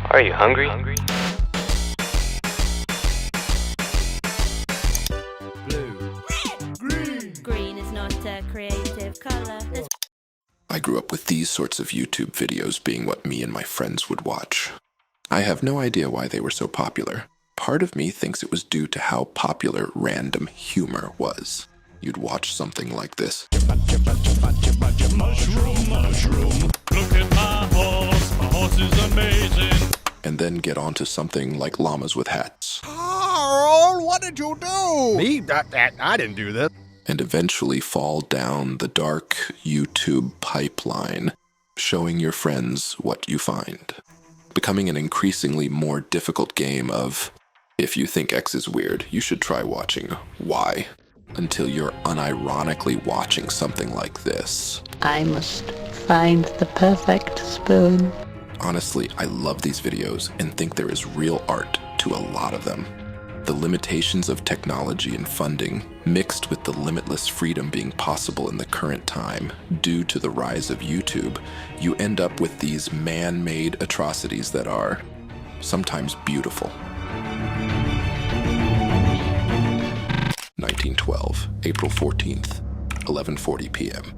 Are you hungry? Blue. Red. Green. Green is not a creative color. I grew up with these sorts of YouTube videos being what me and my friends would watch. I have no idea why they were so popular. Part of me thinks it was due to how popular random humor was. You'd watch something like this. Mushroom, mushroom. Look at my horse is amazing. And then get onto something like llamas with hats. Carl, what did you do? Me? I didn't do that. And eventually fall down the dark YouTube pipeline, showing your friends what you find. Becoming an increasingly more difficult game of, if you think X is weird, you should try watching Y. Until you're unironically watching something like this. I must find the perfect spoon. Honestly, I love these videos and think there is real art to a lot of them. The limitations of technology and funding, mixed with the limitless freedom being possible in the current time due to the rise of YouTube, you end up with these man-made atrocities that are sometimes beautiful. 1912, April 14th, 11:40 p.m.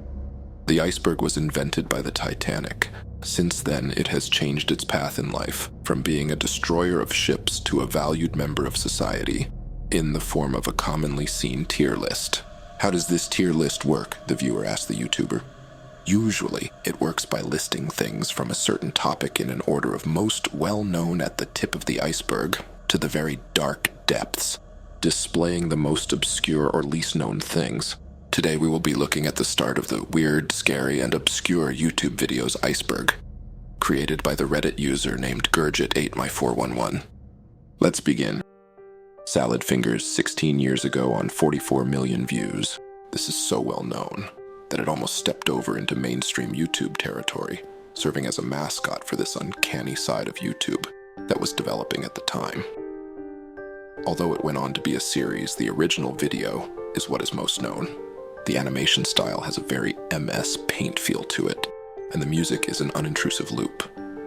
The iceberg was invented by the Titanic. Since then, it has changed its path in life, from being a destroyer of ships to a valued member of society, in the form of a commonly seen tier list. How does this tier list work? The viewer asked the YouTuber. Usually, it works by listing things from a certain topic in an order of most well-known at the tip of the iceberg to the very dark depths, displaying the most obscure or least known things. Today we will be looking at the start of the weird, scary, and obscure YouTube videos Iceberg, created by the Reddit user named Gurgit8my411. Let's begin. Salad Fingers 16 years ago on 44 million views. This is so well known that it almost stepped over into mainstream YouTube territory, serving as a mascot for this uncanny side of YouTube that was developing at the time. Although it went on to be a series, the original video is what is most known. The animation style has a very MS Paint feel to it, and the music is an unintrusive loop.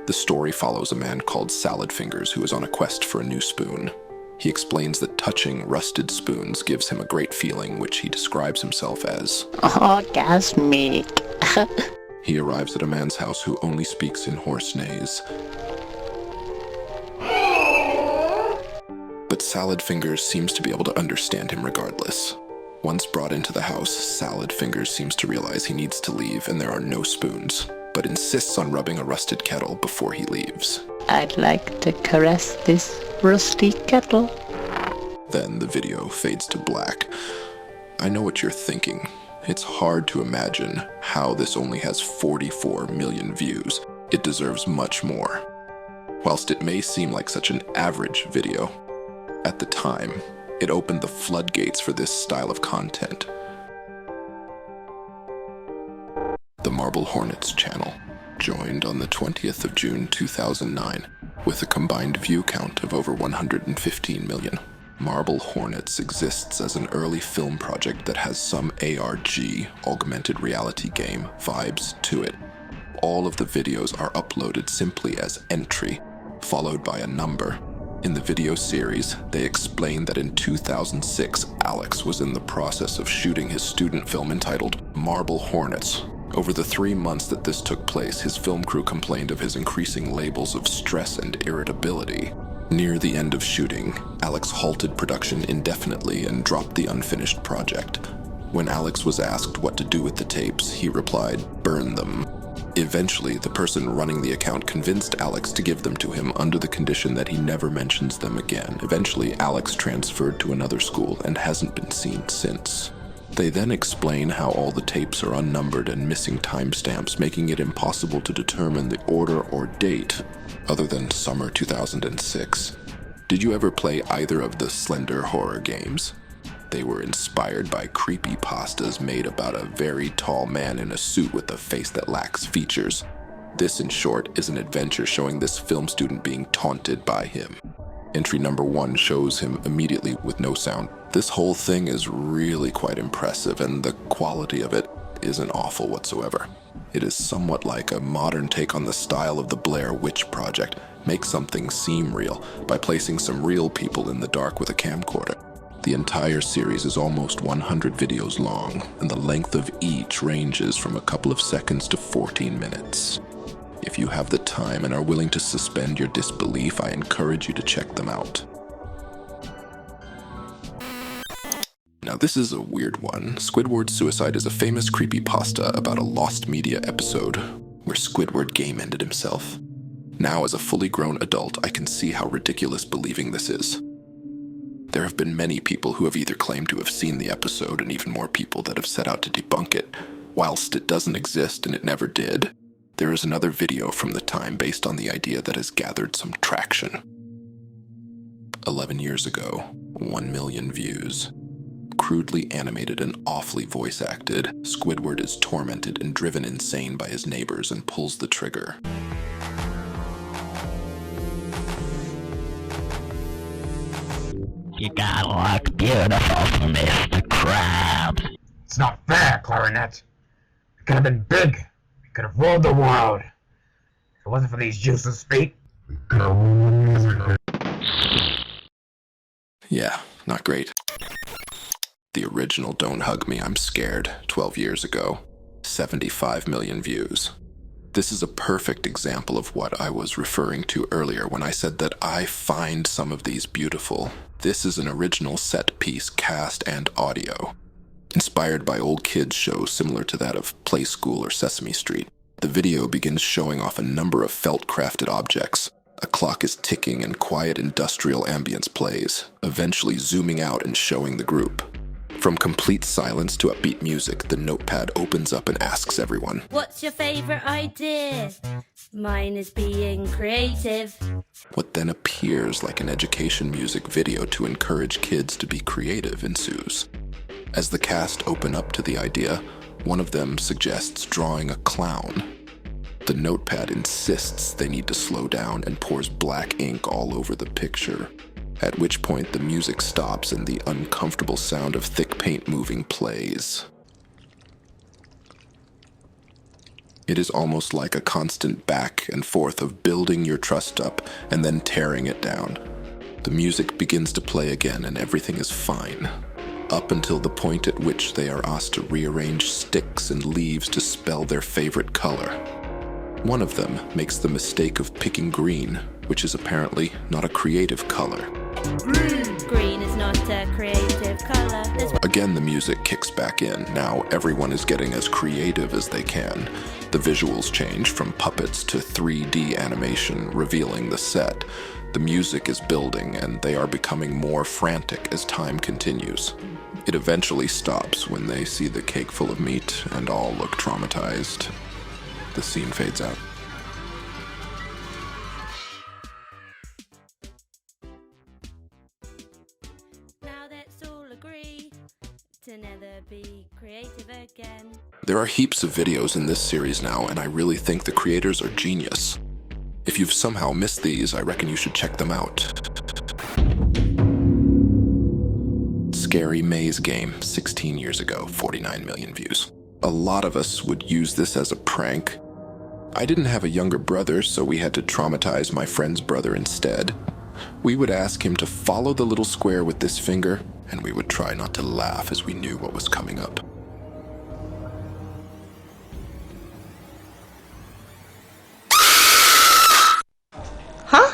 The story follows a man called Salad Fingers who is on a quest for a new spoon. He explains that touching rusted spoons gives him a great feeling, which he describes himself as Orgasmic. He arrives at a man's house who only speaks in hoarse neighs. But Salad Fingers seems to be able to understand him regardless. Once brought into the house, Salad Fingers seems to realize he needs to leave and there are no spoons, but insists on rubbing a rusted kettle before he leaves. I'd like to caress this rusty kettle. Then the video fades to black. I know what you're thinking. It's hard to imagine how this only has 44 million views. It deserves much more. Whilst it may seem like such an average video, at the time, it opened the floodgates for this style of content. The Marble Hornets channel joined on the 20th of June 2009 with a combined view count of over 115 million. Marble Hornets exists as an early film project that has some ARG, augmented reality game, vibes to it. All of the videos are uploaded simply as entry, followed by a number. In the video series, they explain that in 2006, Alex was in the process of shooting his student film entitled Marble Hornets. Over the 3 months that this took place, his film crew complained of his increasing labels of stress and irritability. Near the end of shooting, Alex halted production indefinitely and dropped the unfinished project. When Alex was asked what to do with the tapes, he replied, "Burn them." Eventually, the person running the account convinced Alex to give them to him under the condition that he never mentions them again. Eventually, Alex transferred to another school and hasn't been seen since. They then explain how all the tapes are unnumbered and missing timestamps, making it impossible to determine the order or date, other than summer 2006. Did you ever play either of the Slender horror games? They were inspired by creepypastas made about a very tall man in a suit with a face that lacks features. This, in short, is an adventure showing this film student being taunted by him. Entry number 1 shows him immediately with no sound. This whole thing is really quite impressive, and the quality of it isn't awful whatsoever. It is somewhat like a modern take on the style of the Blair Witch Project. Make something seem real by placing some real people in the dark with a camcorder. The entire series is almost 100 videos long, and the length of each ranges from a couple of seconds to 14 minutes. If you have the time and are willing to suspend your disbelief, I encourage you to check them out. Now this is a weird one. Squidward's Suicide is a famous creepypasta about a lost media episode where Squidward game-ended himself. Now as a fully grown adult, I can see how ridiculous believing this is. There have been many people who have either claimed to have seen the episode and even more people that have set out to debunk it. Whilst it doesn't exist and it never did, there is another video from the time based on the idea that has gathered some traction. 11 years ago, 1 million views. Crudely animated and awfully voice acted, Squidward is tormented and driven insane by his neighbors and pulls the trigger. You gotta look beautiful for Mr. Krabs. It's not fair, Clarinet. It could have been big. We could have ruled the world. If it wasn't for these useless feet. Yeah, not great. The original Don't Hug Me, I'm Scared, 12 years ago. 75 million views. This is a perfect example of what I was referring to earlier when I said that I find some of these beautiful. This is an original set piece, cast and audio, inspired by old kids' shows similar to that of Play School or Sesame Street. The video begins showing off a number of felt-crafted objects. A clock is ticking and quiet industrial ambience plays, eventually zooming out and showing the group. From complete silence to upbeat music, the notepad opens up and asks everyone, What's your favorite idea? Mine is being creative. What then appears like an education music video to encourage kids to be creative ensues. As the cast open up to the idea, one of them suggests drawing a clown. The notepad insists they need to slow down and pours black ink all over the picture, at which point the music stops and the uncomfortable sound of thick paint moving plays. It is almost like a constant back and forth of building your trust up and then tearing it down. The music begins to play again and everything is fine, up until the point at which they are asked to rearrange sticks and leaves to spell their favorite color. One of them makes the mistake of picking green, which is apparently not a creative color. Green is not a creative color. Again, the music kicks back in. Now everyone is getting as creative as they can. The visuals change from puppets to 3D animation, revealing the set. The music is building, and they are becoming more frantic as time continues. It eventually stops when they see the cake full of meat, and all look traumatized. The scene fades out. Now let's all agree to never be creative again. There are heaps of videos in this series now, and I really think the creators are genius. If you've somehow missed these, I reckon you should check them out. Scary Maze Game, 16 years ago, 49 million views. A lot of us would use this as a prank. I didn't have a younger brother, so we had to traumatize my friend's brother instead. We would ask him to follow the little square with this finger, and we would try not to laugh as we knew what was coming up. Huh?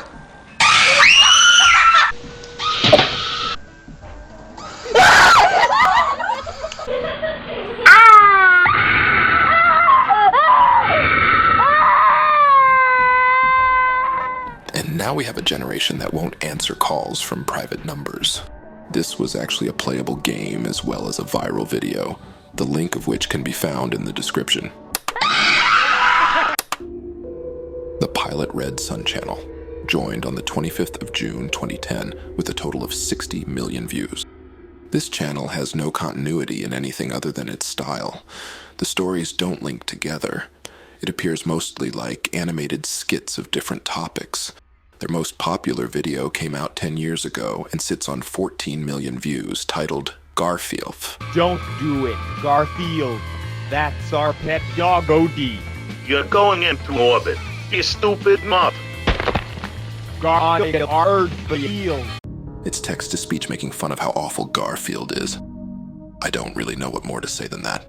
And now we have a generation that won't answer calls from private numbers. This was actually a playable game as well as a viral video, the link of which can be found in the description. The pilot Red Sun channel joined on the 25th of June 2010 with a total of 60 million views. This channel has no continuity in anything other than its style. The stories don't link together. It appears mostly like animated skits of different topics. Their most popular video came out 10 years ago and sits on 14 million views, titled Garfield. Don't do it, Garfield. That's our pet dog, OD. You're going into orbit, you stupid mutt. Garfield. It's text-to-speech making fun of how awful Garfield is. I don't really know what more to say than that.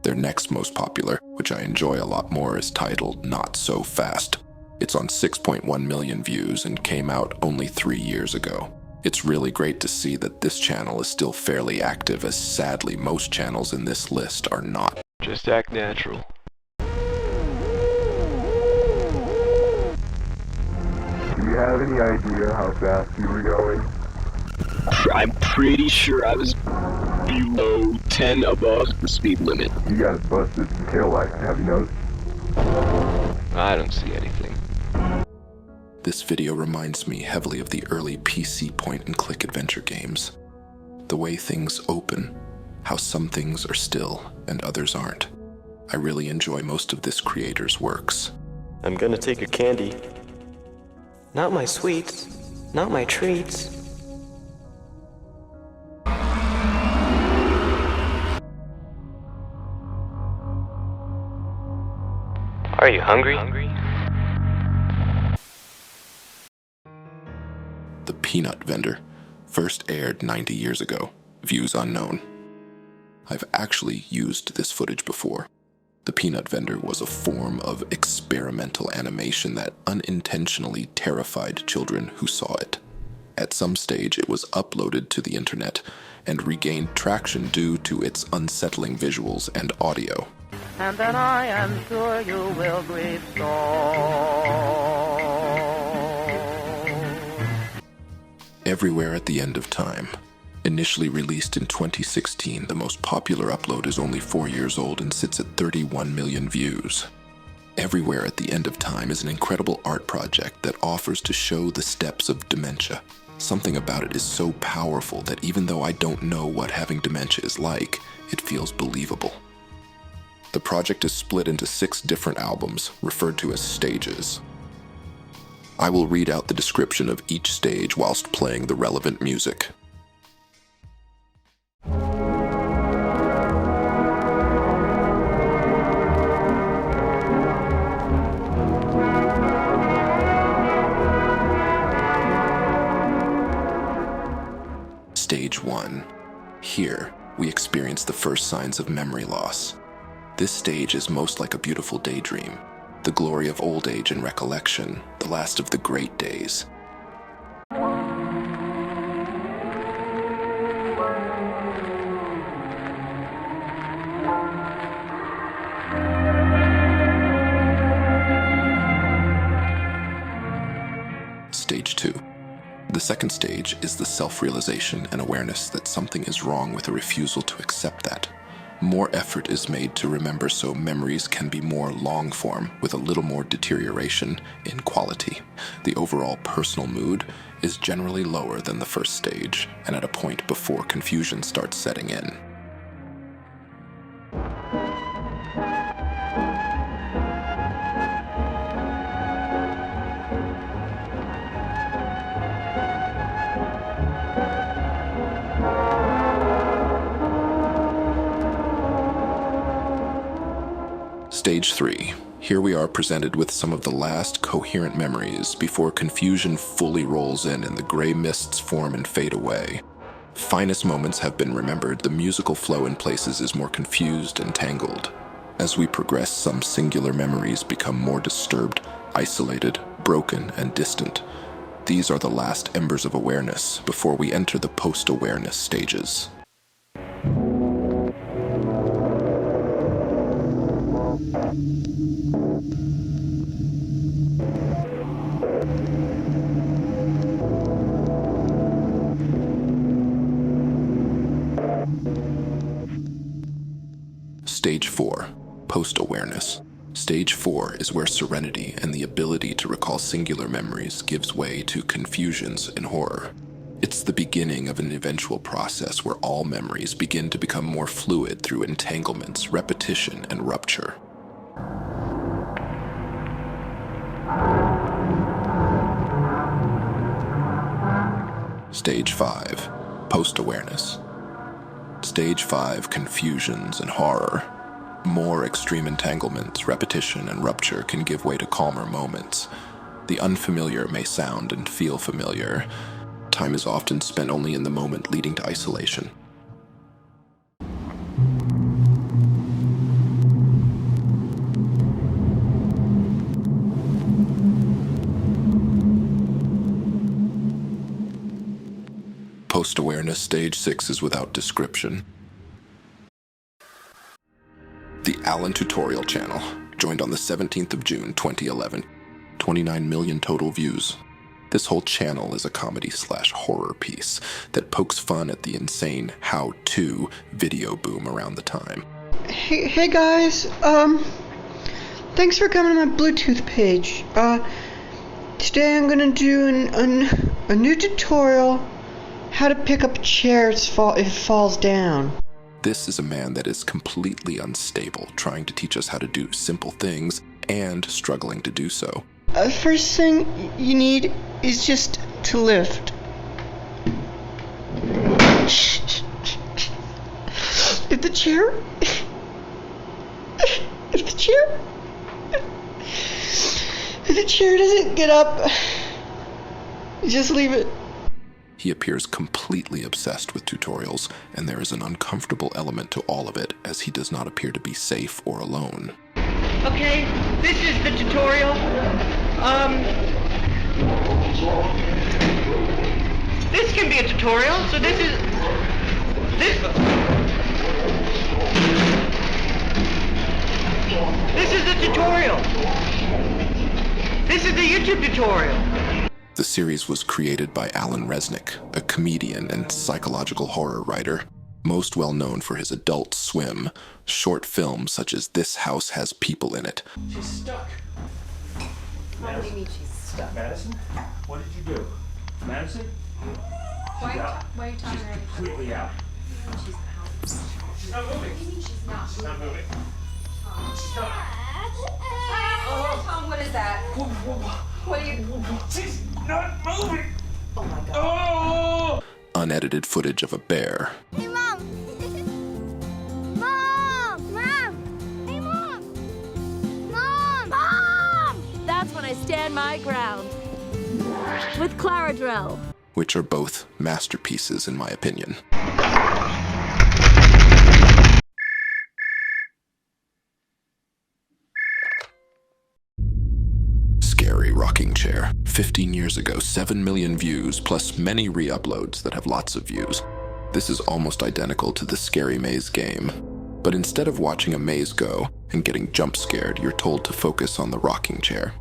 Their next most popular, which I enjoy a lot more, is titled Not So Fast. It's on 6.1 million views and came out only 3 years ago. It's really great to see that this channel is still fairly active, as sadly most channels in this list are not. Just act natural. Do you have any idea how fast you were going? I'm pretty sure I was below 10 above the speed limit. You got busted some tail lights, have you noticed? I don't see anything. This video reminds me heavily of the early PC point-and-click adventure games. The way things open, how some things are still and others aren't. I really enjoy most of this creator's works. I'm gonna take your candy. Not my sweets, not my treats. Are you hungry? The Peanut Vendor, first aired 90 years ago, views unknown. I've actually used this footage before. The Peanut Vendor was a form of experimental animation that unintentionally terrified children who saw it. At some stage, it was uploaded to the internet and regained traction due to its unsettling visuals and audio. And then I am sure you will grieve sore. Everywhere at the End of Time. Initially released in 2016, the most popular upload is only 4 years old and sits at 31 million views. Everywhere at the End of Time is an incredible art project that offers to show the steps of dementia. Something about it is so powerful that even though I don't know what having dementia is like, it feels believable. The project is split into 6 different albums, referred to as stages. I will read out the description of each stage whilst playing the relevant music. Stage 1. Here, we experience the first signs of memory loss. This stage is most like a beautiful daydream, the glory of old age and recollection, the last of the great days. Stage 2. The second stage is the self-realization and awareness that something is wrong with a refusal to accept that. More effort is made to remember so memories can be more long-form with a little more deterioration in quality. The overall personal mood is generally lower than the first stage and at a point before confusion starts setting in. Stage 3. Here we are presented with some of the last coherent memories before confusion fully rolls in and the gray mists form and fade away. Finest moments have been remembered, the musical flow in places is more confused and tangled. As we progress, some singular memories become more disturbed, isolated, broken, and distant. These are the last embers of awareness before we enter the post-awareness stages. Stage 4. Post-awareness. Stage 4 is where serenity and the ability to recall singular memories gives way to confusions and horror. It's the beginning of an eventual process where all memories begin to become more fluid through entanglements, repetition, and rupture. Stage 5. Post-awareness. Stage 5. Confusions and horror. More extreme entanglements, repetition, and rupture can give way to calmer moments. The unfamiliar may sound and feel familiar. Time is often spent only in the moment, leading to isolation. Post-awareness stage 6 is without description. The Alan Tutorial channel joined on the 17th of June 2011. 29 million total views. This whole channel is a comedy/horror piece that pokes fun at the insane how-to video boom around the time. Hey guys, thanks for coming to my Bluetooth page. Today I'm gonna do a new tutorial how to pick up a chair if it falls down. This is a man that is completely unstable, trying to teach us how to do simple things and struggling to do so. First thing you need is just to lift. If the chair doesn't get up, just leave it. He appears completely obsessed with tutorials, and there is an uncomfortable element to all of it, as he does not appear to be safe or alone. Okay, this is the tutorial. This can be a tutorial, so this is the tutorial. This is the YouTube tutorial. The series was created by Alan Resnick, a comedian and psychological horror writer, most well known for his Adult Swim short films such as This House Has People in It. She's stuck. What do you mean she's stuck? Madison, what did you do? Madison? Why are you talking She's completely out. She's out. She's not moving. What do you mean she's not She's not moving. She's not. Oh, Tom, what is that? What are you... She's not moving! Oh my god. Oh! Unedited footage of a bear. Hey, Mom! Mom! Mom! Hey, Mom! Mom! Mom! That's when I stand my ground. With Claradrell. Which are both masterpieces in my opinion. Scary Rocking Chair. 15 years ago, 7 million views, plus many re-uploads that have lots of views. This is almost identical to the Scary Maze game. But instead of watching a maze go and getting jump scared, you're told to focus on the rocking chair.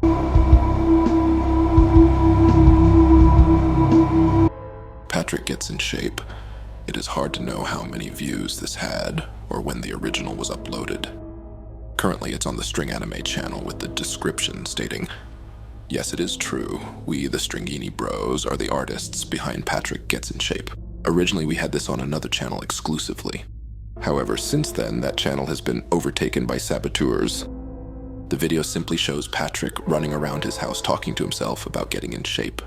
Patrick Gets in Shape. It is hard to know how many views this had, or when the original was uploaded. Currently, it's on the String Anime channel with the description stating, "Yes, it is true. We, the Stringini Bros, are the artists behind Patrick Gets in Shape." Originally, we had this on another channel exclusively. However, since then, that channel has been overtaken by saboteurs. The video simply shows Patrick running around his house talking to himself about getting in shape.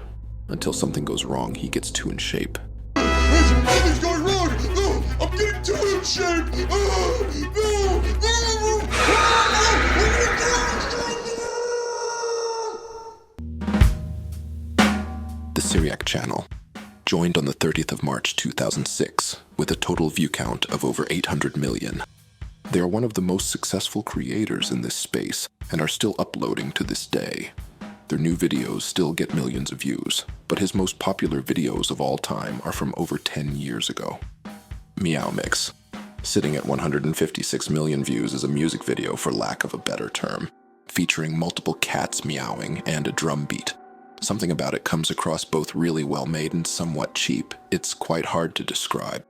Until something goes wrong, he gets too in shape. Something's going wrong! No! I'm getting too in shape! The Syriac channel joined on the 30th of March 2006 with a total view count of over 800 million. They are one of the most successful creators in this space and are still uploading to this day. Their new videos still get millions of views, but his most popular videos of all time are from over 10 years ago. Meow Mix. Sitting at 156 million views is a music video, for lack of a better term, featuring multiple cats meowing and a drum beat. Something about it comes across both really well made and somewhat cheap. It's quite hard to describe.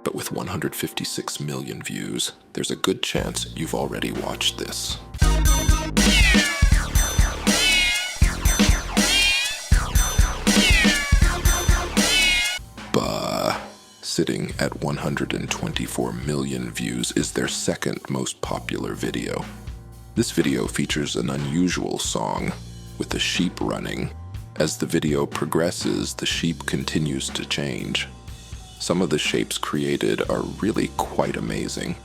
But with 156 million views, there's a good chance you've already watched this. Sitting at 124 million views is their second most popular video. This video features an unusual song with a sheep running. As the video progresses, the sheep continues to change. Some of the shapes created are really quite amazing.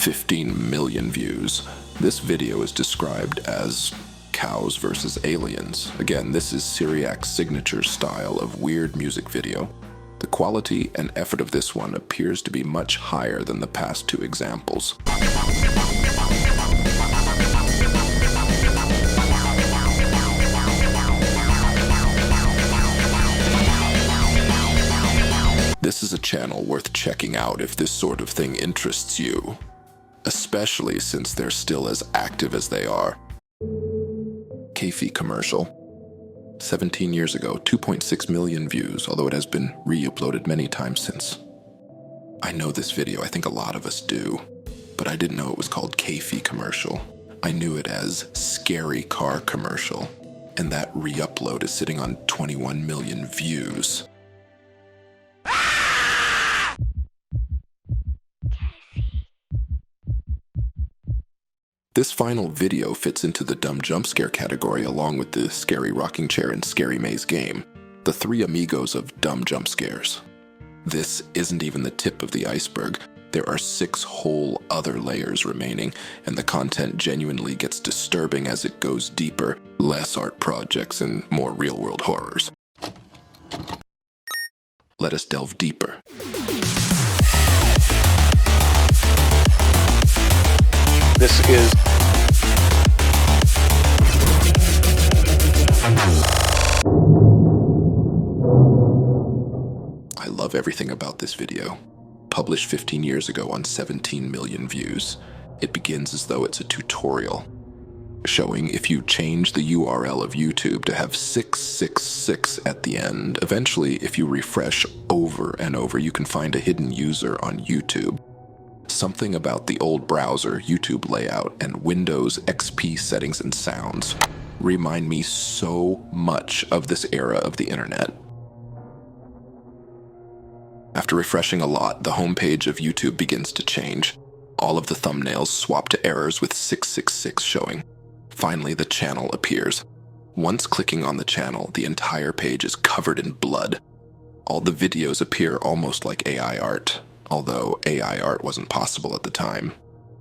15 million views. This video is described as cows versus aliens. Again, this is Syriac's signature style of weird music video. The quality and effort of this one appears to be much higher than the past two examples. This is a channel worth checking out if this sort of thing interests you, especially since they're still as active as they are. Keffi commercial. 17 years ago, 2.6 million views, although it has been re-uploaded many times since. I know this video, I think a lot of us do, but I didn't know it was called Keffi commercial. I knew it as scary car commercial, and that re-upload is sitting on 21 million views. This final video fits into the dumb jump scare category along with the scary rocking chair and scary maze game, the three amigos of dumb jump scares. This isn't even the tip of the iceberg. There are 6 whole other layers remaining, and the content genuinely gets disturbing as it goes deeper, less art projects and more real-world horrors. Let us delve deeper. This is I love everything about this video. Published 15 years ago on 17 million views. It begins as though it's a tutorial, showing if you change the URL of YouTube to have 666 at the end, eventually if you refresh over and over, you can find a hidden user on YouTube. Something about the old browser, YouTube layout, and Windows XP settings and sounds remind me so much of this era of the internet. After refreshing a lot, the homepage of YouTube begins to change. All of the thumbnails swap to errors with 666 showing. Finally, the channel appears. Once clicking on the channel, the entire page is covered in blood. All the videos appear almost like AI art, although AI art wasn't possible at the time.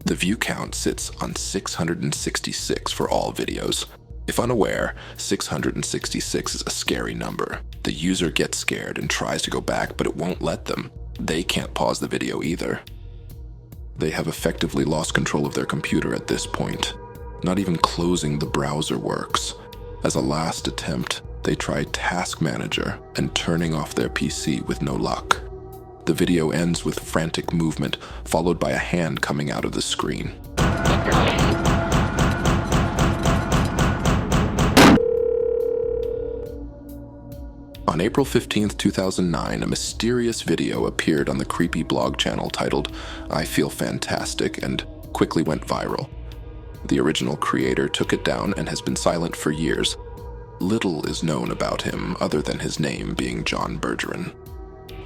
The view count sits on 666 for all videos. If unaware, 666 is a scary number. The user gets scared and tries to go back, but it won't let them. They can't pause the video either. They have effectively lost control of their computer at this point. Not even closing the browser works. As a last attempt, they try Task Manager and turning off their PC with no luck. The video ends with frantic movement, followed by a hand coming out of the screen. On April 15th, 2009, a mysterious video appeared on the creepy blog channel titled "I Feel Fantastic" and quickly went viral. The original creator took it down and has been silent for years. Little is known about him other than his name being John Bergeron.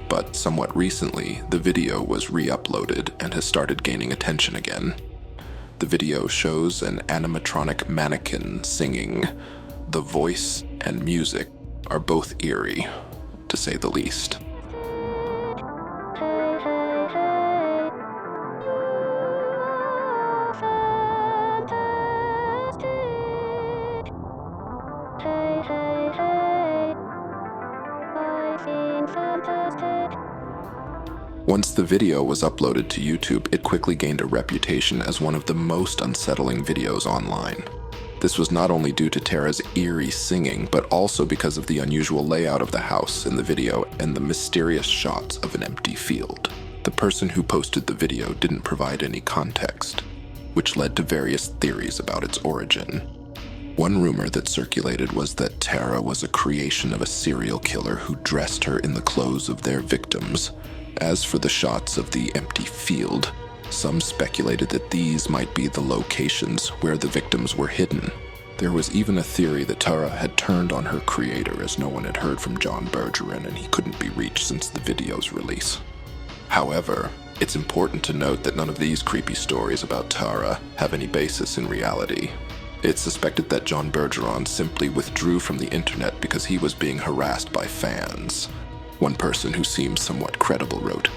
But somewhat recently, the video was re-uploaded and has started gaining attention again. The video shows an animatronic mannequin singing. The voice and music are both eerie, to say the least. Once the video was uploaded to YouTube, it quickly gained a reputation as one of the most unsettling videos online. This was not only due to Tara's eerie singing, but also because of the unusual layout of the house in the video and the mysterious shots of an empty field. The person who posted the video didn't provide any context, which led to various theories about its origin. One rumor that circulated was that Tara was a creation of a serial killer who dressed her in the clothes of their victims. As for the shots of the empty field, some speculated that these might be the locations where the victims were hidden. There was even a theory that Tara had turned on her creator as no one had heard from John Bergeron and he couldn't be reached since the video's release. However, it's important to note that none of these creepy stories about Tara have any basis in reality. It's suspected that John Bergeron simply withdrew from the internet because he was being harassed by fans. One person who seems somewhat credible wrote,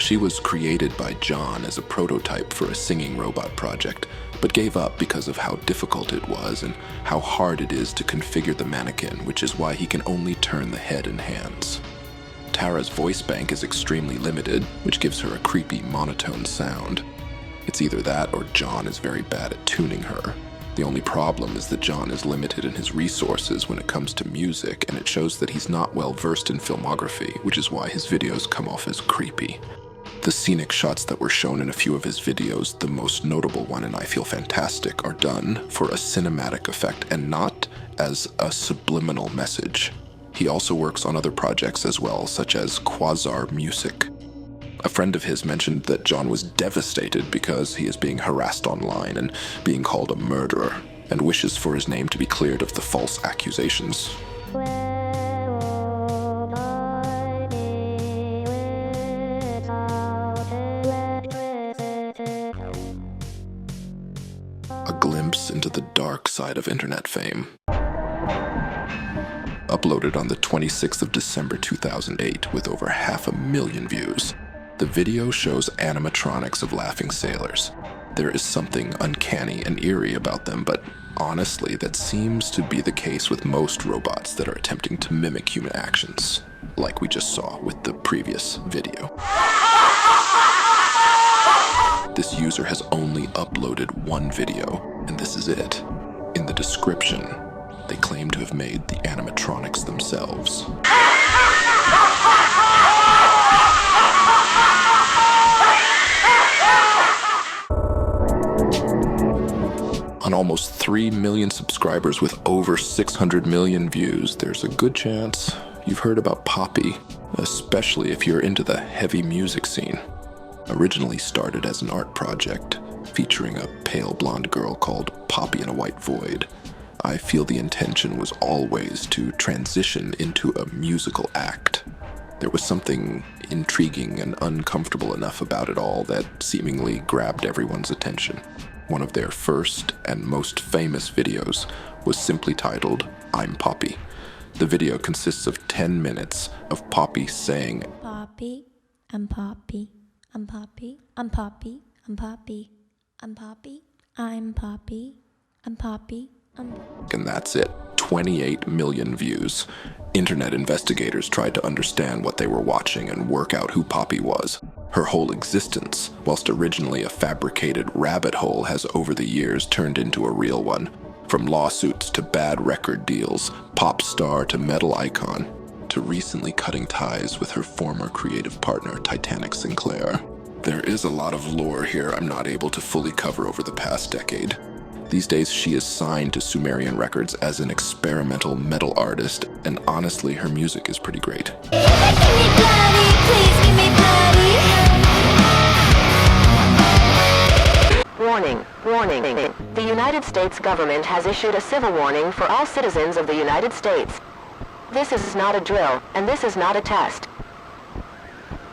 She was created by John as a prototype for a singing robot project, but gave up because of how difficult it was and how hard it is to configure the mannequin, which is why he can only turn the head and hands. Tara's voice bank is extremely limited, which gives her a creepy monotone sound. It's either that or John is very bad at tuning her. The only problem is that John is limited in his resources when it comes to music, and it shows that he's not well versed in filmography, which is why his videos come off as creepy. The scenic shots that were shown in a few of his videos, the most notable one and I Feel Fantastic, are done for a cinematic effect and not as a subliminal message. He also works on other projects as well, such as Quasar Music. A friend of his mentioned that John was devastated because he is being harassed online and being called a murderer, and wishes for his name to be cleared of the false accusations. A glimpse into the dark side of internet fame. Uploaded on the 26th of December 2008 with over 500,000 views. The video shows animatronics of laughing sailors. There is something uncanny and eerie about them, but honestly, that seems to be the case with most robots that are attempting to mimic human actions, like we just saw with the previous video. This user has only uploaded one video, and this is it. In the description, they claim to have made the animatronics themselves. On almost 3 million subscribers with over 600 million views, there's a good chance you've heard about Poppy, especially if you're into the heavy music scene. Originally started as an art project, featuring a pale blonde girl called Poppy in a White Void, I feel the intention was always to transition into a musical act. There was something intriguing and uncomfortable enough about it all that seemingly grabbed everyone's attention. One of their first and most famous videos was simply titled, "I'm Poppy." The video consists of 10 minutes of Poppy saying, Poppy, I'm Poppy, I'm Poppy, I'm Poppy, I'm Poppy, I'm Poppy, I'm Poppy, I'm Poppy, I'm Poppy. And that's it. 28 million views. Internet investigators tried to understand what they were watching and work out who Poppy was. Her whole existence, whilst originally a fabricated rabbit hole, has over the years turned into a real one. From lawsuits to bad record deals, pop star to metal icon, to recently cutting ties with her former creative partner, Titanic Sinclair. There is a lot of lore here I'm not able to fully cover over the past decade. These days, she is signed to Sumerian Records as an experimental metal artist, and honestly, her music is pretty great. Warning, warning. The United States government has issued a civil warning for all citizens of the United States. This is not a drill, and this is not a test.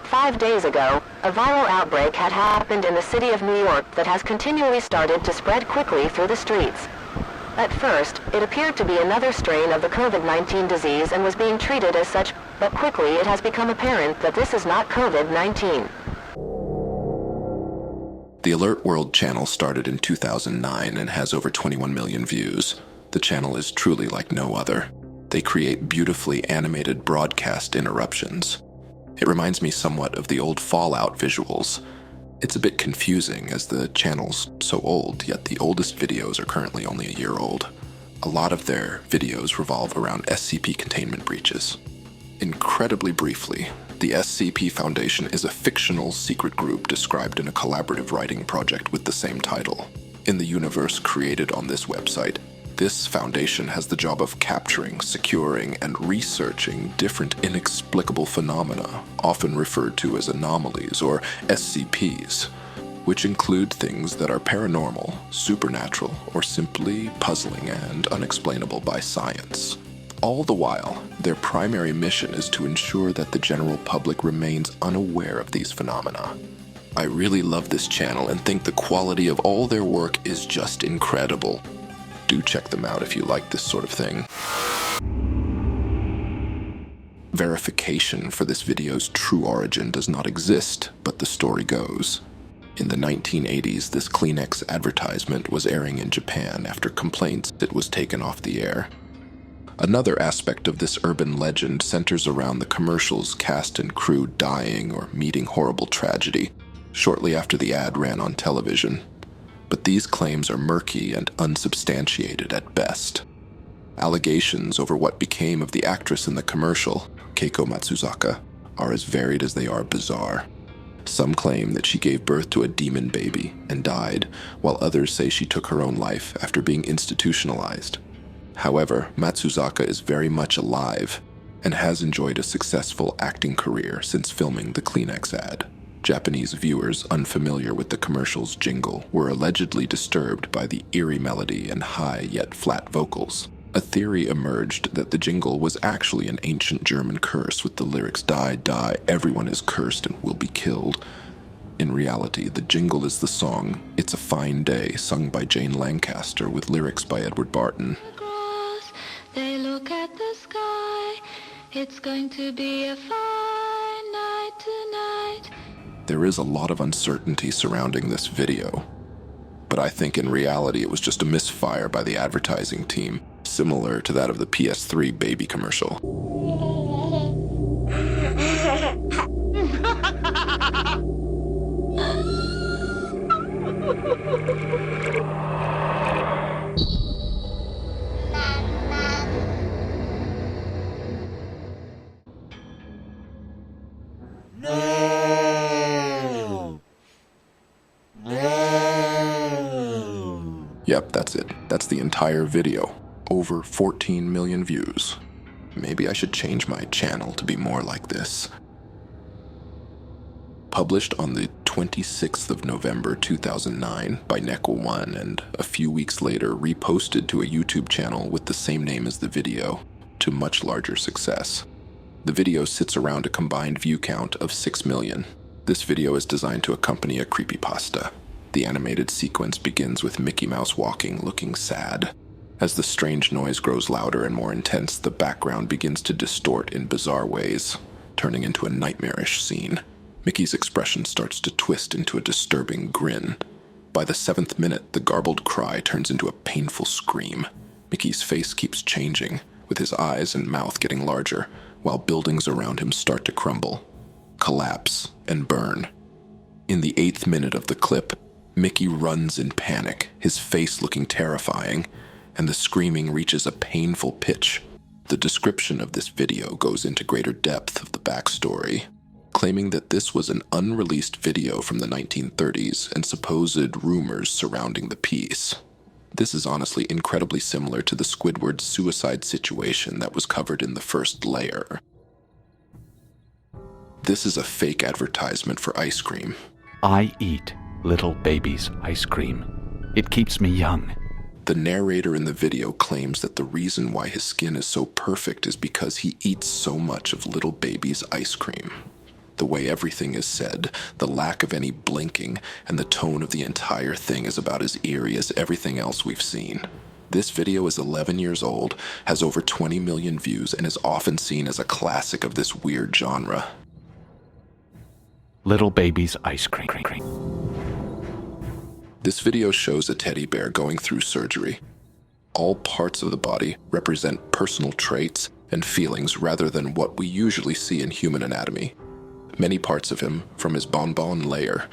5 days ago, a viral outbreak had happened in the city of New York that has continually started to spread quickly through the streets. At first, it appeared to be another strain of the COVID-19 disease and was being treated as such, but quickly it has become apparent that this is not COVID-19. The Alert World channel started in 2009 and has over 21 million views. The channel is truly like no other. They create beautifully animated broadcast interruptions. It reminds me somewhat of the old Fallout visuals. It's a bit confusing as the channel's so old, yet the oldest videos are currently only a year old. A lot of their videos revolve around SCP containment breaches. Incredibly briefly, the SCP Foundation is a fictional secret group described in a collaborative writing project with the same title. In the universe created on this website, this foundation has the job of capturing, securing, and researching different inexplicable phenomena, often referred to as anomalies or SCPs, which include things that are paranormal, supernatural, or simply puzzling and unexplainable by science. All the while, their primary mission is to ensure that the general public remains unaware of these phenomena. I really love this channel and think the quality of all their work is just incredible. Do check them out if you like this sort of thing. Verification for this video's true origin does not exist, but the story goes. In the 1980s, this Kleenex advertisement was airing in Japan. After complaints, it was taken off the air. Another aspect of this urban legend centers around the commercial's cast and crew dying or meeting horrible tragedy shortly after the ad ran on television. But these claims are murky and unsubstantiated at best. Allegations over what became of the actress in the commercial, Keiko Matsuzaka, are as varied as they are bizarre. Some claim that she gave birth to a demon baby and died, while others say she took her own life after being institutionalized. However, Matsuzaka is very much alive and has enjoyed a successful acting career since filming the Kleenex ad. Japanese viewers unfamiliar with the commercial's jingle were allegedly disturbed by the eerie melody and high yet flat vocals. A theory emerged that the jingle was actually an ancient German curse with the lyrics "Die, die, everyone is cursed and will be killed." In reality, the jingle is the song "It's a Fine Day" sung by Jane Lancaster with lyrics by Edward Barton. They look at the sky. It's going to be a fine night tonight. There is a lot of uncertainty surrounding this video, but I think in reality it was just a misfire by the advertising team, similar to that of the PS3 baby commercial. Yep, that's it. That's the entire video. Over 14 million views. Maybe I should change my channel to be more like this. Published on the 26th of November 2009 by Neko1 and a few weeks later reposted to a YouTube channel with the same name as the video, to much larger success. The video sits around a combined view count of 6 million. This video is designed to accompany a creepypasta. The animated sequence begins with Mickey Mouse walking, looking sad. As the strange noise grows louder and more intense, the background begins to distort in bizarre ways, turning into a nightmarish scene. Mickey's expression starts to twist into a disturbing grin. By the 7th minute, the garbled cry turns into a painful scream. Mickey's face keeps changing, with his eyes and mouth getting larger, while buildings around him start to crumble, collapse, and burn. In the 8th minute of the clip, Mickey runs in panic, his face looking terrifying, and the screaming reaches a painful pitch. The description of this video goes into greater depth of the backstory, claiming that this was an unreleased video from the 1930s and supposed rumors surrounding the piece. This is honestly incredibly similar to the Squidward suicide situation that was covered in the first layer. This is a fake advertisement for ice cream. I eat little baby's ice cream. It keeps me young. The narrator in the video claims that the reason why his skin is so perfect is because he eats so much of little baby's ice cream. The way everything is said, the lack of any blinking, and the tone of the entire thing is about as eerie as everything else we've seen. This video is 11 years old, has over 20 million views, and is often seen as a classic of this weird genre. Little baby's ice cream. This video shows a teddy bear going through surgery. All parts of the body represent personal traits and feelings rather than what we usually see in human anatomy. Many parts of him, from his bonbon layer,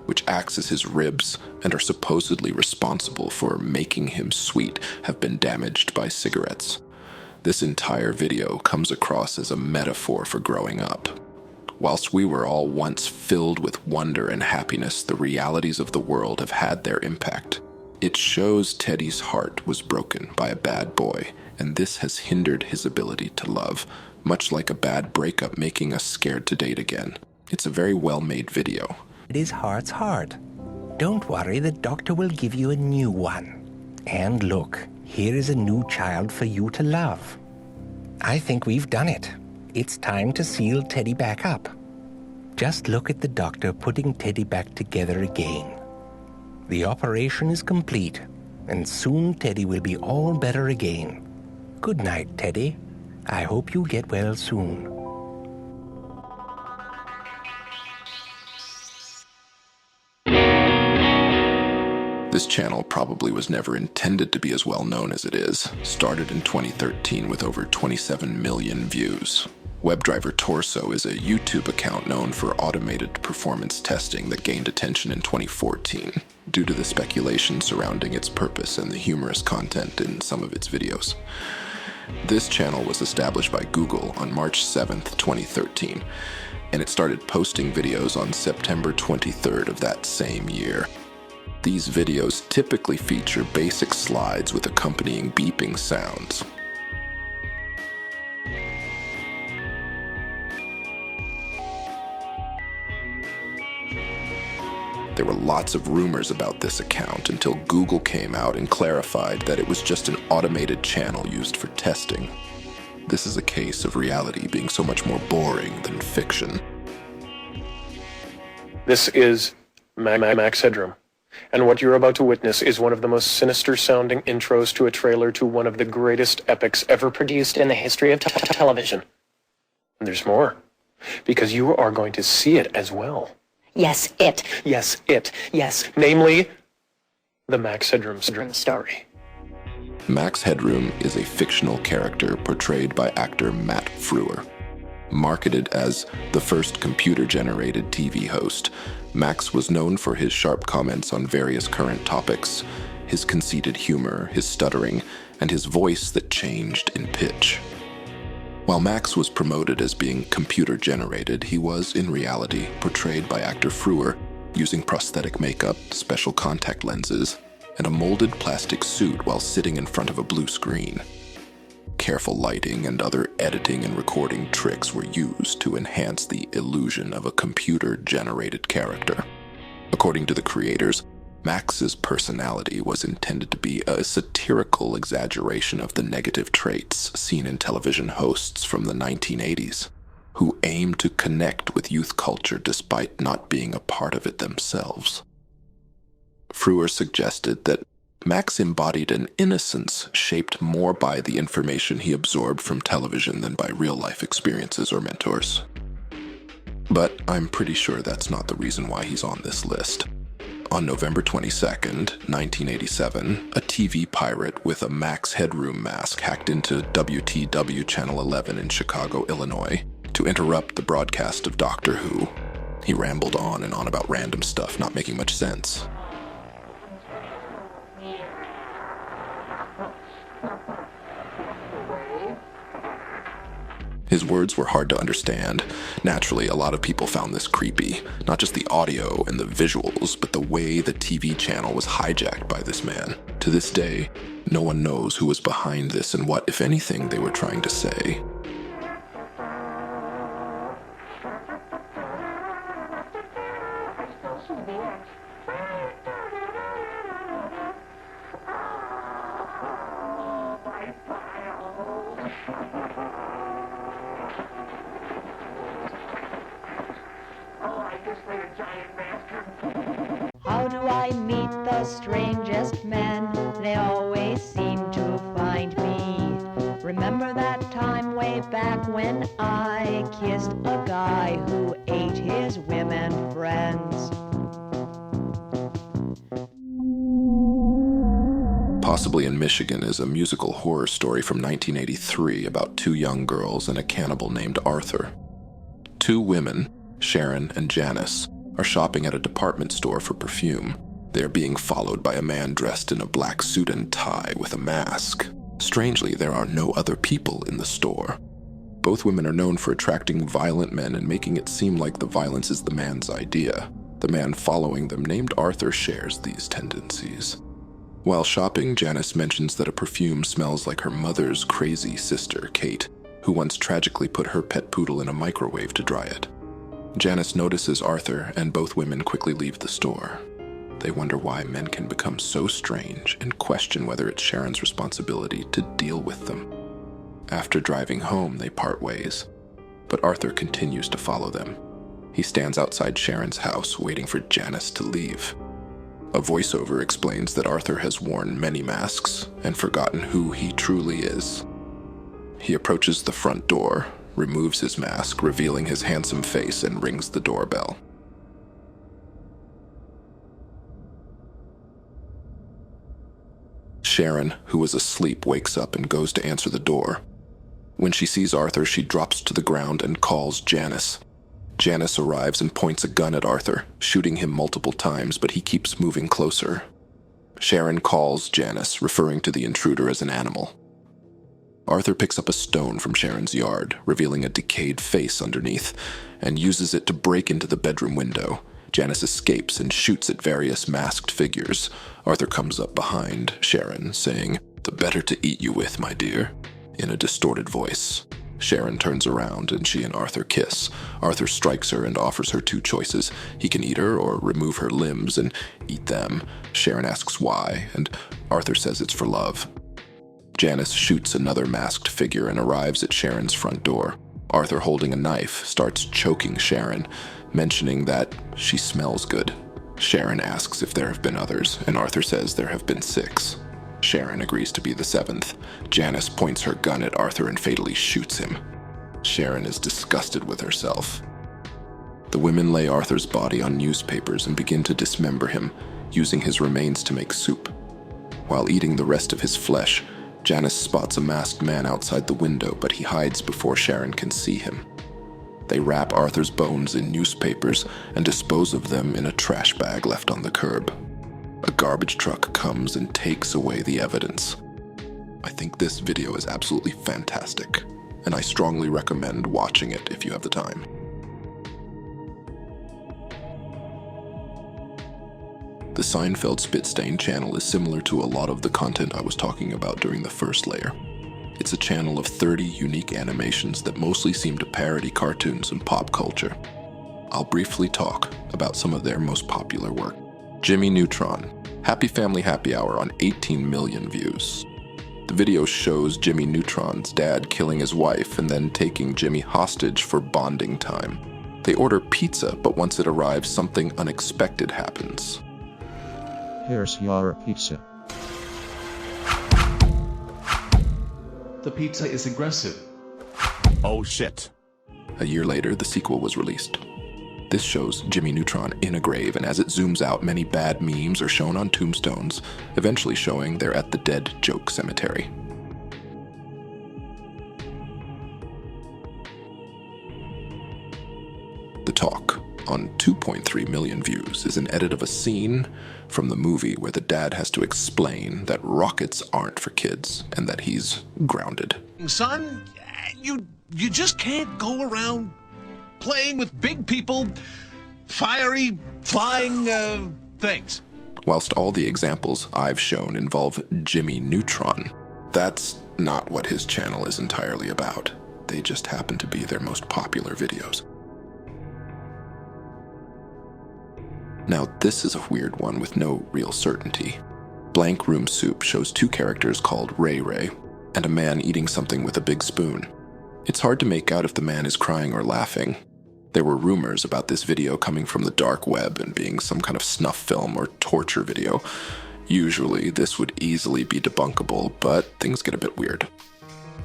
which acts as his ribs and are supposedly responsible for making him sweet, have been damaged by cigarettes. This entire video comes across as a metaphor for growing up. Whilst we were all once filled with wonder and happiness, the realities of the world have had their impact. It shows Teddy's heart was broken by a bad boy, and this has hindered his ability to love, much like a bad breakup making us scared to date again. It's a very well-made video. His heart's heart. Don't worry, the doctor will give you a new one. And look, here is a new child for you to love. I think we've done it. It's time to seal Teddy back up. Just look at the doctor putting Teddy back together again. The operation is complete, and soon Teddy will be all better again. Good night, Teddy. I hope you get well soon. This channel probably was never intended to be as well known as it is. Started in 2013 with over 27 million views. WebDriver Torso is a YouTube account known for automated performance testing that gained attention in 2014 due to the speculation surrounding its purpose and the humorous content in some of its videos. This channel was established by Google on March 7th, 2013, and it started posting videos on September 23rd of that same year. These videos typically feature basic slides with accompanying beeping sounds. There were lots of rumors about this account until Google came out and clarified that it was just an automated channel used for testing. This is a case of reality being so much more boring than fiction. This is Max Headroom, and what you're about to witness is one of the most sinister-sounding intros to a trailer to one of the greatest epics ever produced in the history of television. And there's more, because you are going to see it as well. Yes, it. Yes, it. Yes, namely, the Max Headroom story. Max Headroom is a fictional character portrayed by actor Matt Frewer. Marketed as the first computer-generated TV host, Max was known for his sharp comments on various current topics, his conceited humor, his stuttering, and his voice that changed in pitch. While Max was promoted as being computer-generated, he was, in reality, portrayed by actor Frewer using prosthetic makeup, special contact lenses, and a molded plastic suit while sitting in front of a blue screen. Careful lighting and other editing and recording tricks were used to enhance the illusion of a computer-generated character. According to the creators, Max's personality was intended to be a satirical exaggeration of the negative traits seen in television hosts from the 1980s, who aimed to connect with youth culture despite not being a part of it themselves. Frewer suggested that Max embodied an innocence shaped more by the information he absorbed from television than by real-life experiences or mentors. But I'm pretty sure that's not the reason why he's on this list. On November 22nd, 1987, a TV pirate with a Max Headroom mask hacked into WTW Channel 11 in Chicago, Illinois, to interrupt the broadcast of Doctor Who. He rambled on and on about random stuff not making much sense. His words were hard to understand. Naturally, a lot of people found this creepy. Not just the audio and the visuals, but the way the TV channel was hijacked by this man. To this day, no one knows who was behind this and what, if anything, they were trying to say. How do I meet the strangest men? They always seem to find me. Remember that time way back when I kissed a guy who ate his women friends? Possibly in Michigan is a musical horror story from 1983 about two young girls and a cannibal named Arthur. Two women, Sharon and Janice, are shopping at a department store for perfume. They are being followed by a man dressed in a black suit and tie with a mask. Strangely, there are no other people in the store. Both women are known for attracting violent men and making it seem like the violence is the man's idea. The man following them, named Arthur, shares these tendencies. While shopping, Janice mentions that a perfume smells like her mother's crazy sister, Kate, who once tragically put her pet poodle in a microwave to dry it. Janice notices Arthur, and both women quickly leave the store. They wonder why men can become so strange and question whether it's Sharon's responsibility to deal with them. After driving home, they part ways, but Arthur continues to follow them. He stands outside Sharon's house waiting for Janice to leave. A voiceover explains that Arthur has worn many masks and forgotten who he truly is. He approaches the front door, removes his mask, revealing his handsome face, and rings the doorbell. Sharon, who was asleep, wakes up and goes to answer the door. When she sees Arthur, she drops to the ground and calls Janice. Janice arrives and points a gun at Arthur, shooting him multiple times, but he keeps moving closer. Sharon calls Janice, referring to the intruder as an animal. Arthur picks up a stone from Sharon's yard, revealing a decayed face underneath, and uses it to break into the bedroom window. Janice escapes and shoots at various masked figures. Arthur comes up behind Sharon, saying, "The better to eat you with, my dear," in a distorted voice. Sharon turns around and she and Arthur kiss. Arthur strikes her and offers her two choices. He can eat her or remove her limbs and eat them. Sharon asks why, and Arthur says it's for love. Janice shoots another masked figure and arrives at Sharon's front door. Arthur, holding a knife, starts choking Sharon, mentioning that she smells good. Sharon asks if there have been others, and Arthur says there have been 6. Sharon agrees to be the 7th. Janice points her gun at Arthur and fatally shoots him. Sharon is disgusted with herself. The women lay Arthur's body on newspapers and begin to dismember him, using his remains to make soup. While eating the rest of his flesh, Janice spots a masked man outside the window, but he hides before Sharon can see him. They wrap Arthur's bones in newspapers and dispose of them in a trash bag left on the curb. A garbage truck comes and takes away the evidence. I think this video is absolutely fantastic, and I strongly recommend watching it if you have the time. The Seinfeld Spitstain channel is similar to a lot of the content I was talking about during the first layer. It's a channel of 30 unique animations that mostly seem to parody cartoons and pop culture. I'll briefly talk about some of their most popular work. Jimmy Neutron, Happy Family Happy Hour on 18 million views. The video shows Jimmy Neutron's dad killing his wife and then taking Jimmy hostage for bonding time. They order pizza, but once it arrives, something unexpected happens. Here's your pizza. The pizza is aggressive. Oh shit. A year later, the sequel was released. This shows Jimmy Neutron in a grave, and as it zooms out, many bad memes are shown on tombstones, eventually showing they're at the dead joke cemetery. The Talk, on 2.3 million views, is an edit of a scene from the movie where the dad has to explain that rockets aren't for kids and that he's grounded. Son, you just can't go around playing with big people, fiery, flying, things. Whilst all the examples I've shown involve Jimmy Neutron, that's not what his channel is entirely about. They just happen to be their most popular videos. Now, this is a weird one with no real certainty. Blank Room Soup shows 2 characters called Ray Ray and a man eating something with a big spoon. It's hard to make out if the man is crying or laughing. There were rumors about this video coming from the dark web and being some kind of snuff film or torture video. Usually, this would easily be debunkable, but things get a bit weird.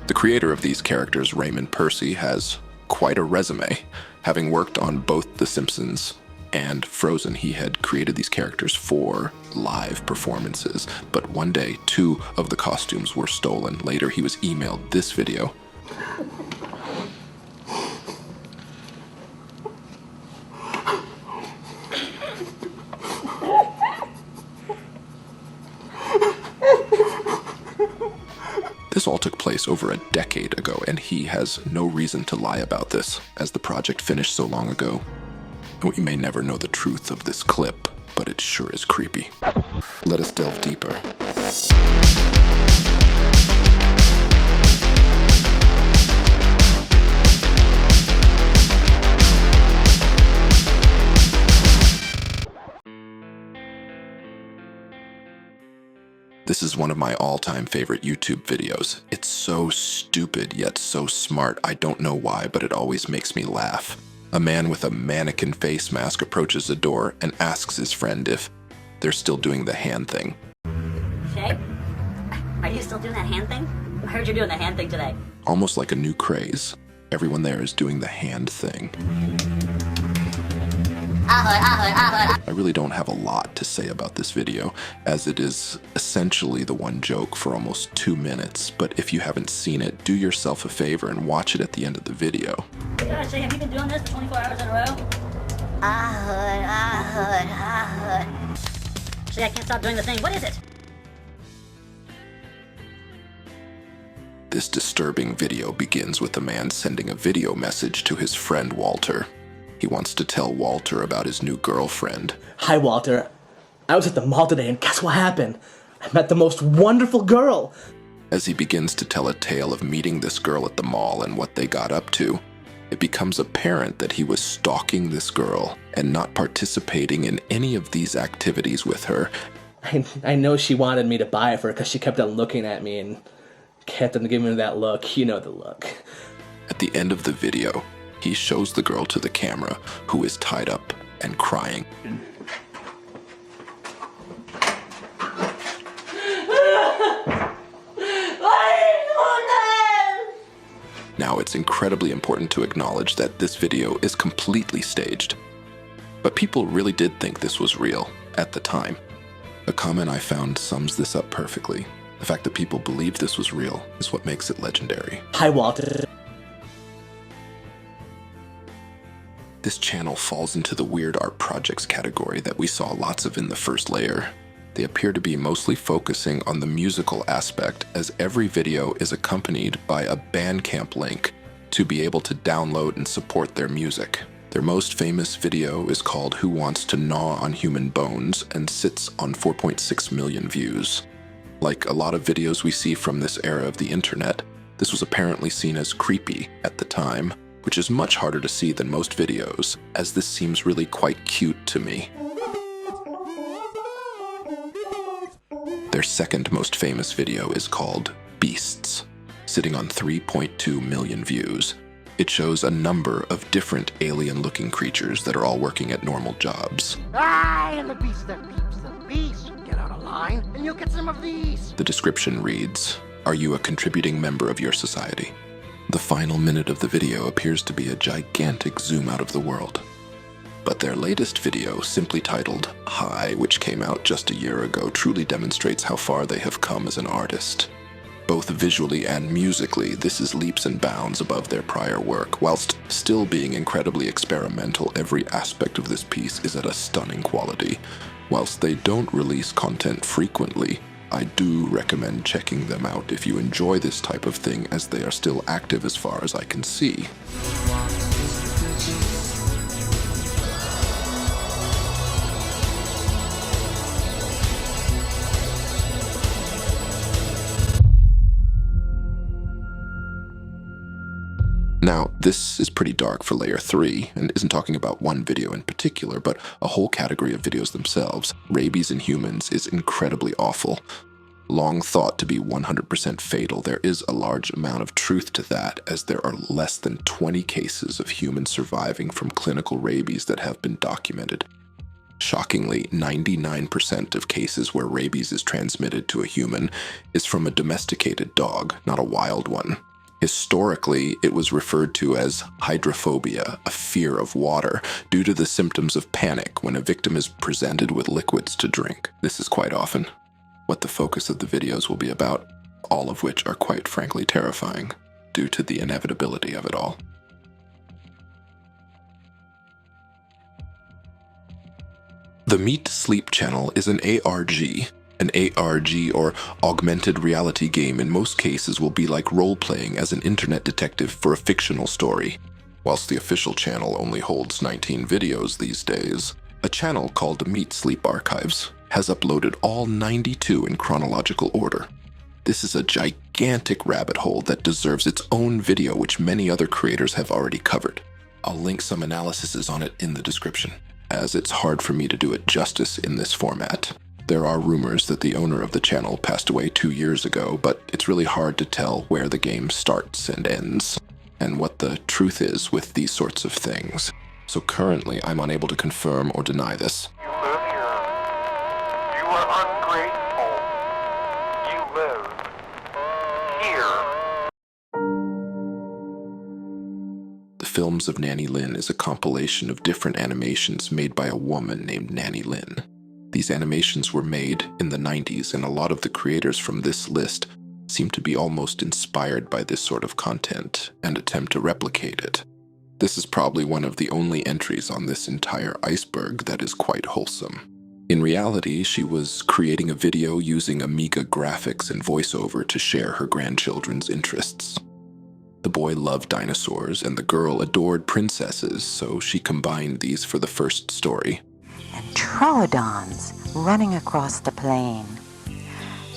The creator of these characters, Raymond Percy, has quite a resume. Having worked on both The Simpsons and Frozen, he had created these characters for live performances, but one day 2 of the costumes were stolen. Later, he was emailed this video. This all took place over a decade ago, and he has no reason to lie about this, as the project finished so long ago. We may never know the truth of this clip, but it sure is creepy. Let us delve deeper. This is one of my all-time favorite YouTube videos. It's so stupid yet so smart. I don't know why, but it always makes me laugh. A man with a mannequin face mask approaches the door and asks his friend if they're still doing the hand thing. Shay, are you still doing that hand thing? I heard you're doing the hand thing today. Almost like a new craze, everyone there is doing the hand thing. I really don't have a lot to say about this video, as it is essentially the one joke for almost 2 minutes, but if you haven't seen it, do yourself a favor and watch it at the end of the video. Gosh, have you been doing this for 24 hours in a row? See, I can't stop doing the thing. What is it? This disturbing video begins with a man sending a video message to his friend Walter. He wants to tell Walter about his new girlfriend. Hi, Walter. I was at the mall today and guess what happened? I met the most wonderful girl. As he begins to tell a tale of meeting this girl at the mall and what they got up to, it becomes apparent that he was stalking this girl and not participating in any of these activities with her. I know she wanted me to buy it for her because she kept on looking at me and kept on giving me that look. You know the look. At the end of the video, he shows the girl to the camera, who is tied up and crying. Now, it's incredibly important to acknowledge that this video is completely staged. But people really did think this was real at the time. A comment I found sums this up perfectly. The fact that people believed this was real is what makes it legendary. Hi, Walter. This channel falls into the weird art projects category that we saw lots of in the first layer. They appear to be mostly focusing on the musical aspect, as every video is accompanied by a Bandcamp link to be able to download and support their music. Their most famous video is called Who Wants to Gnaw on Human Bones and sits on 4.6 million views. Like a lot of videos we see from this era of the internet, this was apparently seen as creepy at the time, which is much harder to see than most videos, as this seems really quite cute to me. Their second most famous video is called Beasts, sitting on 3.2 million views. It shows a number of different alien-looking creatures that are all working at normal jobs. I am the beast that peeps the beast. Get out of line and you'll get some of these. The description reads, "Are you a contributing member of your society?" The final minute of the video appears to be a gigantic zoom out of the world. But their latest video, simply titled Hi, which came out just a year ago, truly demonstrates how far they have come as an artist. Both visually and musically, this is leaps and bounds above their prior work. Whilst still being incredibly experimental, every aspect of this piece is at a stunning quality. Whilst they don't release content frequently, I do recommend checking them out if you enjoy this type of thing, as they are still active as far as I can see. Now, this is pretty dark for layer 3, and isn't talking about one video in particular, but a whole category of videos themselves. Rabies in humans is incredibly awful. Long thought to be 100% fatal, there is a large amount of truth to that, as there are less than 20 cases of humans surviving from clinical rabies that have been documented. Shockingly, 99% of cases where rabies is transmitted to a human is from a domesticated dog, not a wild one. Historically, it was referred to as hydrophobia, a fear of water, due to the symptoms of panic when a victim is presented with liquids to drink. This is quite often what the focus of the videos will be about, all of which are quite frankly terrifying, due to the inevitability of it all. The Meat Sleep channel is an ARG. An ARG, or augmented reality game, in most cases will be like role-playing as an internet detective for a fictional story. Whilst the official channel only holds 19 videos these days, a channel called Meat Sleep Archives has uploaded all 92 in chronological order. This is a gigantic rabbit hole that deserves its own video, which many other creators have already covered. I'll link some analyses on it in the description, as it's hard for me to do it justice in this format. There are rumors that the owner of the channel passed away 2 years ago, but it's really hard to tell where the game starts and ends, and what the truth is with these sorts of things. So currently, I'm unable to confirm or deny this. You live here. You are ungrateful. You live here. The Films of Nanny Lynn is a compilation of different animations made by a woman named Nanny Lynn. These animations were made in the 90s, and a lot of the creators from this list seem to be almost inspired by this sort of content and attempt to replicate it. This is probably one of the only entries on this entire iceberg that is quite wholesome. In reality, she was creating a video using Amiga graphics and voiceover to share her grandchildren's interests. The boy loved dinosaurs and the girl adored princesses, so she combined these for the first story. Troodons running across the plain.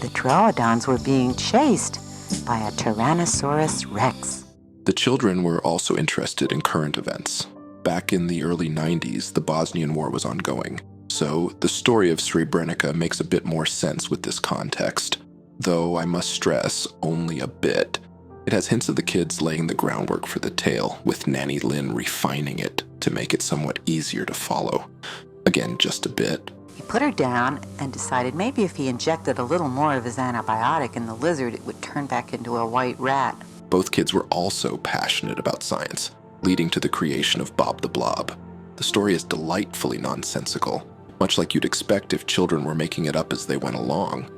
The Troodons were being chased by a Tyrannosaurus Rex. The children were also interested in current events. Back in the early 90s, the Bosnian War was ongoing, so the story of Srebrenica makes a bit more sense with this context, though I must stress, only a bit. It has hints of the kids laying the groundwork for the tale, with Nanny Lynn refining it to make it somewhat easier to follow. Again, just a bit. He put her down and decided maybe if he injected a little more of his antibiotic in the lizard, it would turn back into a white rat. Both kids were also passionate about science, leading to the creation of Bob the Blob. The story is delightfully nonsensical, much like you'd expect if children were making it up as they went along.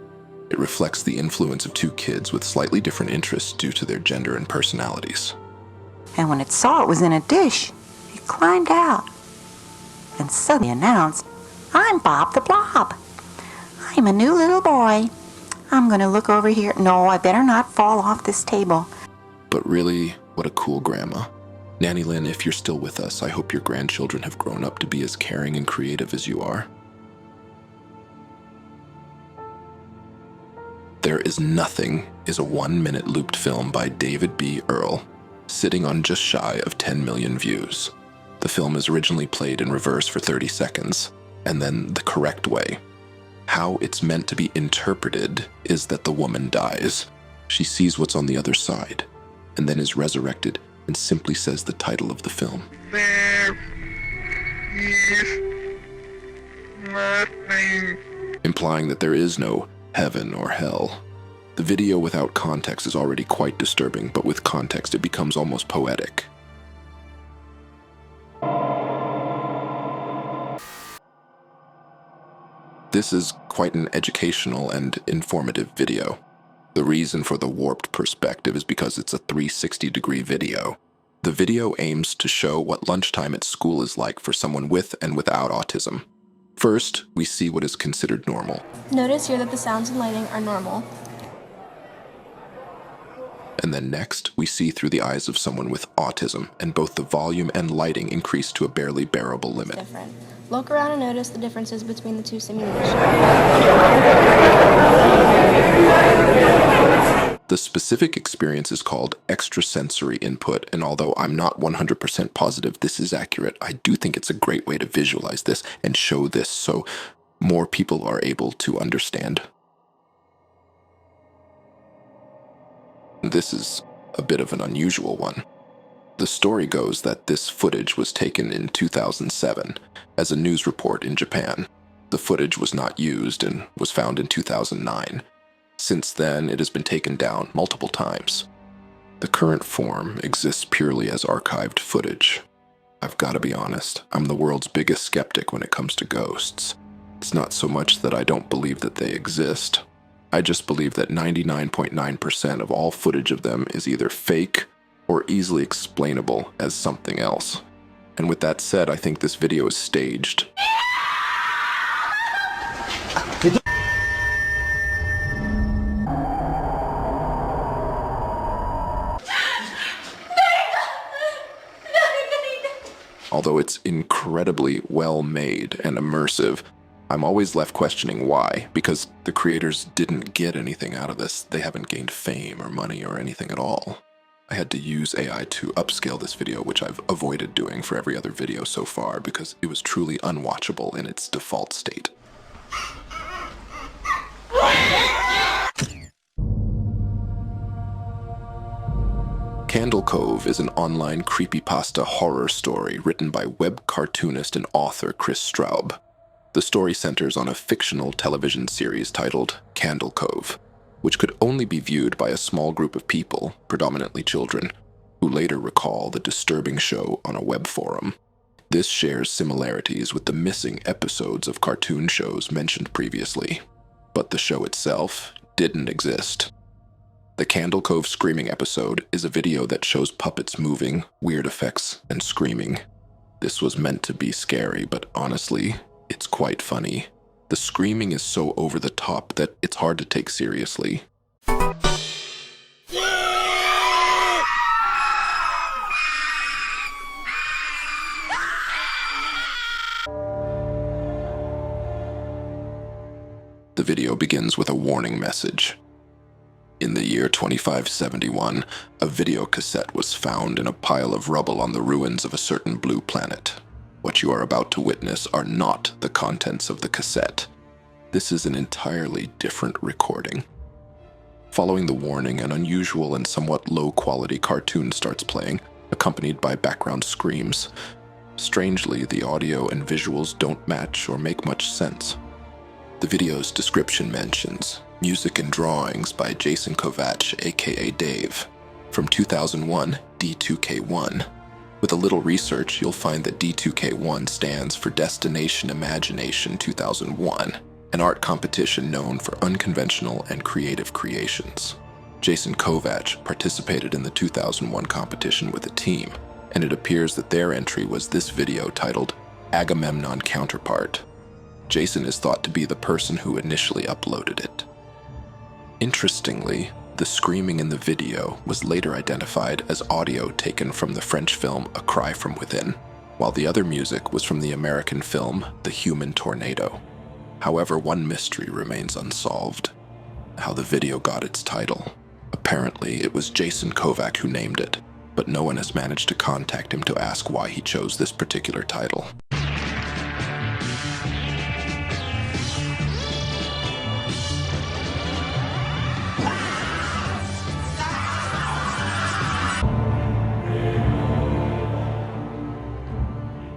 It reflects the influence of two kids with slightly different interests due to their gender and personalities. And when it saw it was in a dish, it climbed out and suddenly announced, "I'm Bob the Blob. I'm a new little boy. I'm going to look over here. No, I better not fall off this table." But really, what a cool grandma. Nanny Lynn, if you're still with us, I hope your grandchildren have grown up to be as caring and creative as you are. There Is Nothing is a 1-minute looped film by David B. Earl, sitting on just shy of 10 million views. The film is originally played in reverse for 30 seconds, and then the correct way. How it's meant to be interpreted is that the woman dies. She sees what's on the other side, and then is resurrected and simply says the title of the film. There is nothing. Implying that there is no heaven or hell. The video without context is already quite disturbing, but with context it becomes almost poetic. This is quite an educational and informative video. The reason for the warped perspective is because it's a 360-degree video. The video aims to show what lunchtime at school is like for someone with and without autism. First, we see what is considered normal. Notice here that the sounds and lighting are normal. And then next, we see through the eyes of someone with autism, and both the volume and lighting increase to a barely bearable limit. Different. Look around and notice the differences between the two simulations. The specific experience is called extrasensory input, and although I'm not 100% positive this is accurate, I do think it's a great way to visualize this and show this so more people are able to understand. This is a bit of an unusual one. The story goes that this footage was taken in 2007 as a news report in Japan. The footage was not used and was found in 2009. Since then, it has been taken down multiple times. The current form exists purely as archived footage. I've got to be honest, I'm the world's biggest skeptic when it comes to ghosts. It's not so much that I don't believe that they exist. I just believe that 99.9% of all footage of them is either fake or easily explainable as something else. And with that said, I think this video is staged. Although it's incredibly well made and immersive, I'm always left questioning why, because the creators didn't get anything out of this. They haven't gained fame or money or anything at all. I had to use AI to upscale this video, which I've avoided doing for every other video so far because it was truly unwatchable in its default state. Candle Cove is an online creepypasta horror story written by web cartoonist and author Chris Straub. The story centers on a fictional television series titled Candle Cove, which could only be viewed by a small group of people, predominantly children. who later recall the disturbing show on a web forum. This shares similarities with the missing episodes of cartoon shows mentioned previously, but the show itself didn't exist. The Candle Cove screaming episode is a video that shows puppets moving, weird effects, and screaming. This was meant to be scary, but honestly, it's quite funny. The screaming is so over the top that it's hard to take seriously. The video begins with a warning message. In the year 2571, a video cassette was found in a pile of rubble on the ruins of a certain blue planet. What you are about to witness are not the contents of the cassette. This is an entirely different recording. Following the warning, an unusual and somewhat low-quality cartoon starts playing, accompanied by background screams. Strangely, the audio and visuals don't match or make much sense. The video's description mentions music and drawings by Jason Kovacs, aka Dave. From 2001, D2K1. With a little research, you'll find that D2K1 stands for Destination Imagination 2001, an art competition known for unconventional and creative creations. Jason Kovacs participated in the 2001 competition with a team, and it appears that their entry was this video titled Agamemnon Counterpart. Jason is thought to be the person who initially uploaded it. Interestingly, the screaming in the video was later identified as audio taken from the French film A Cry from Within, while the other music was from the American film The Human Tornado. However, one mystery remains unsolved: how the video got its title. Apparently, it was Jason Kovacs who named it, but no one has managed to contact him to ask why he chose this particular title.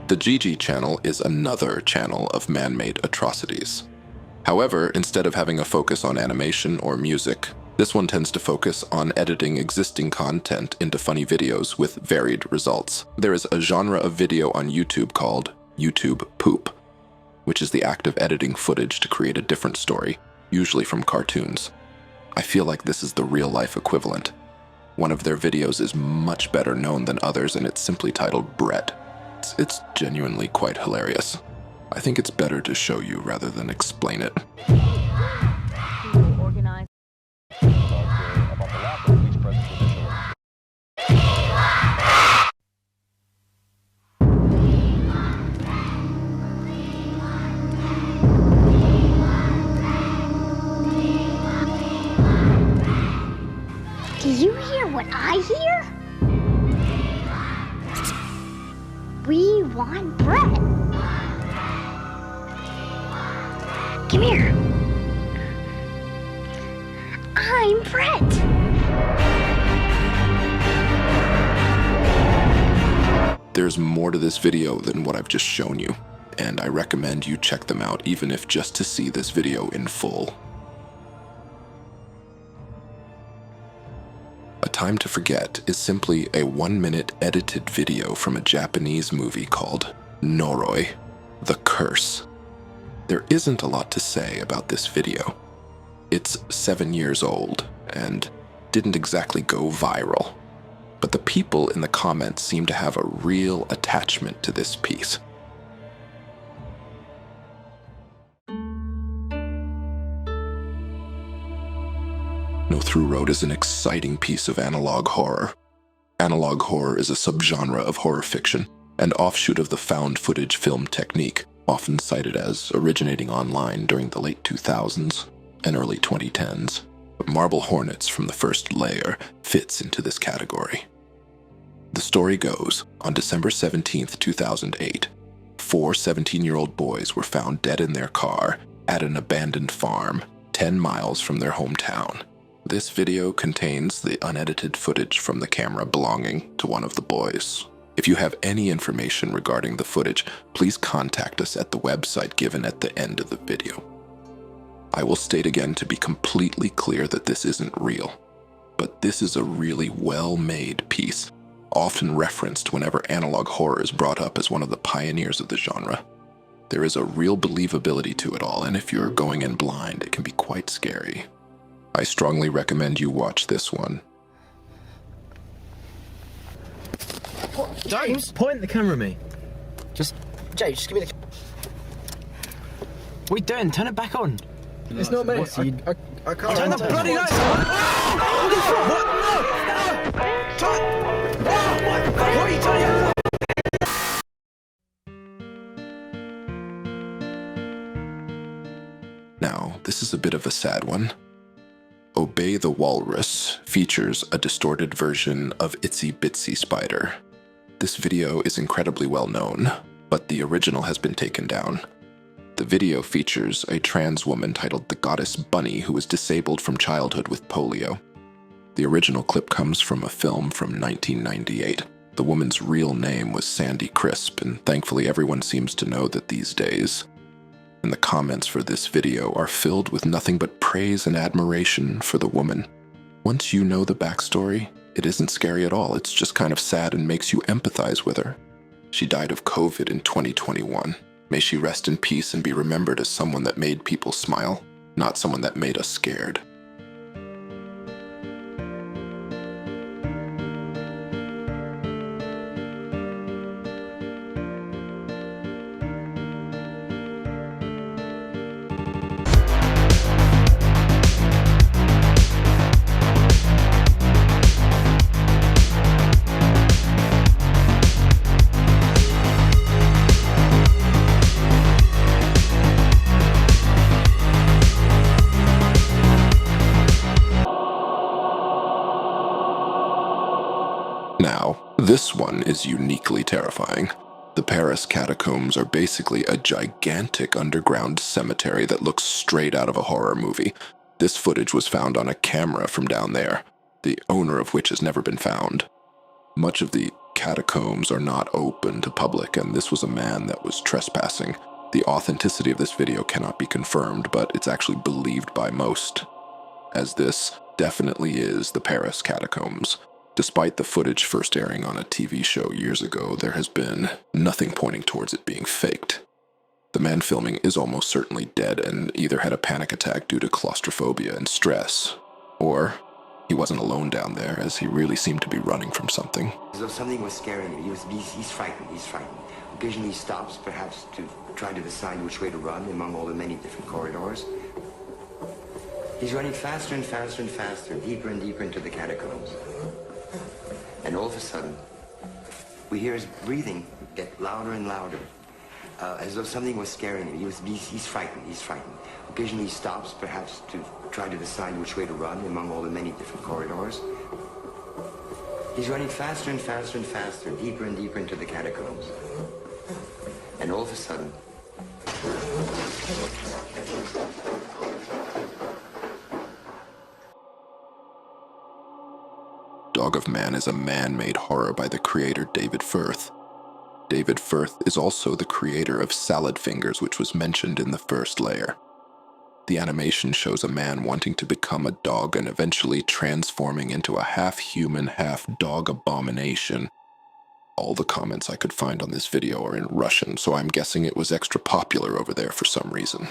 The GG channel is another channel of man-made atrocities. However, instead of having a focus on animation or music, this one tends to focus on editing existing content into funny videos with varied results. There is a genre of video on YouTube called YouTube Poop, which is the act of editing footage to create a different story, usually from cartoons. I feel like this is the real-life equivalent. One of their videos is much better known than others, and it's simply titled Bread. It's genuinely quite hilarious. I think it's better to show you rather than explain it. Do you hear what I hear? We want bread. Come here. I'm Brett. There's more to this video than what I've just shown you, and I recommend you check them out even if just to see this video in full. A Time to Forget is simply a 1-minute edited video from a Japanese movie called Noroi, The Curse. There isn't a lot to say about this video. It's 7 years old and didn't exactly go viral, but the people in the comments seem to have a real attachment to this piece. No Through Road is an exciting piece of analog horror. Analog horror is a subgenre of horror fiction, an offshoot of the found footage film technique, often cited as originating online during the late 2000s and early 2010s. But Marble Hornets from the First Layer fits into this category. The story goes, on December 17, 2008, 4 17-year-old boys were found dead in their car at an abandoned farm 10 miles from their hometown. This video contains the unedited footage from the camera belonging to one of the boys. If you have any information regarding the footage, please contact us at the website given at the end of the video. I will state again to be completely clear that this isn't real, but this is a really well-made piece, often referenced whenever analog horror is brought up as one of the pioneers of the genre. There is a real believability to it all, and if you're going in blind, it can be quite scary. I strongly recommend you watch this one. James, point the camera at me. James, just give me the. What are you doing? Turn it back on. It's not me. I can't. Turn the bloody lights on. What? What are you doing? Now, this is a bit of a sad one. Obey the Walrus features a distorted version of Itsy Bitsy Spider. This video is incredibly well known, but the original has been taken down. The video features a trans woman titled the Goddess Bunny who was disabled from childhood with polio. The original clip comes from a film from 1998. The woman's real name was Sandy Crisp, and thankfully everyone seems to know that these days. And the comments for this video are filled with nothing but praise and admiration for the woman. Once you know the backstory, it isn't scary at all. It's just kind of sad and makes you empathize with her. She died of COVID in 2021. May she rest in peace and be remembered as someone that made people smile, not someone that made us scared. Now, this one is uniquely terrifying. The Paris catacombs are basically a gigantic underground cemetery that looks straight out of a horror movie. This footage was found on a camera from down there, the owner of which has never been found. Much of the catacombs are not open to public, and this was a man that was trespassing. The authenticity of this video cannot be confirmed, but it's actually believed by most, as this definitely is the Paris catacombs. Despite the footage first airing on a TV show years ago, there has been nothing pointing towards it being faked. The man filming is almost certainly dead and either had a panic attack due to claustrophobia and stress, or he wasn't alone down there, as he really seemed to be running from something. As though something was scaring him. He's frightened. Occasionally he stops, perhaps to try to decide which way to run among all the many different corridors. He's running faster and faster and faster, deeper and deeper into the catacombs. And all of a sudden, we hear his breathing get louder and louder, as though something was scaring him. He's frightened. Occasionally he stops, perhaps to try to decide which way to run among all the many different corridors. He's running faster and faster and faster, deeper and deeper into the catacombs. And all of a sudden, Dog of Man is a man-made horror by the creator David Firth. David Firth is also the creator of Salad Fingers, which was mentioned in the first layer. The animation shows a man wanting to become a dog and eventually transforming into a half-human, half-dog abomination. All the comments I could find on this video are in Russian, so I'm guessing it was extra popular over there for some reason.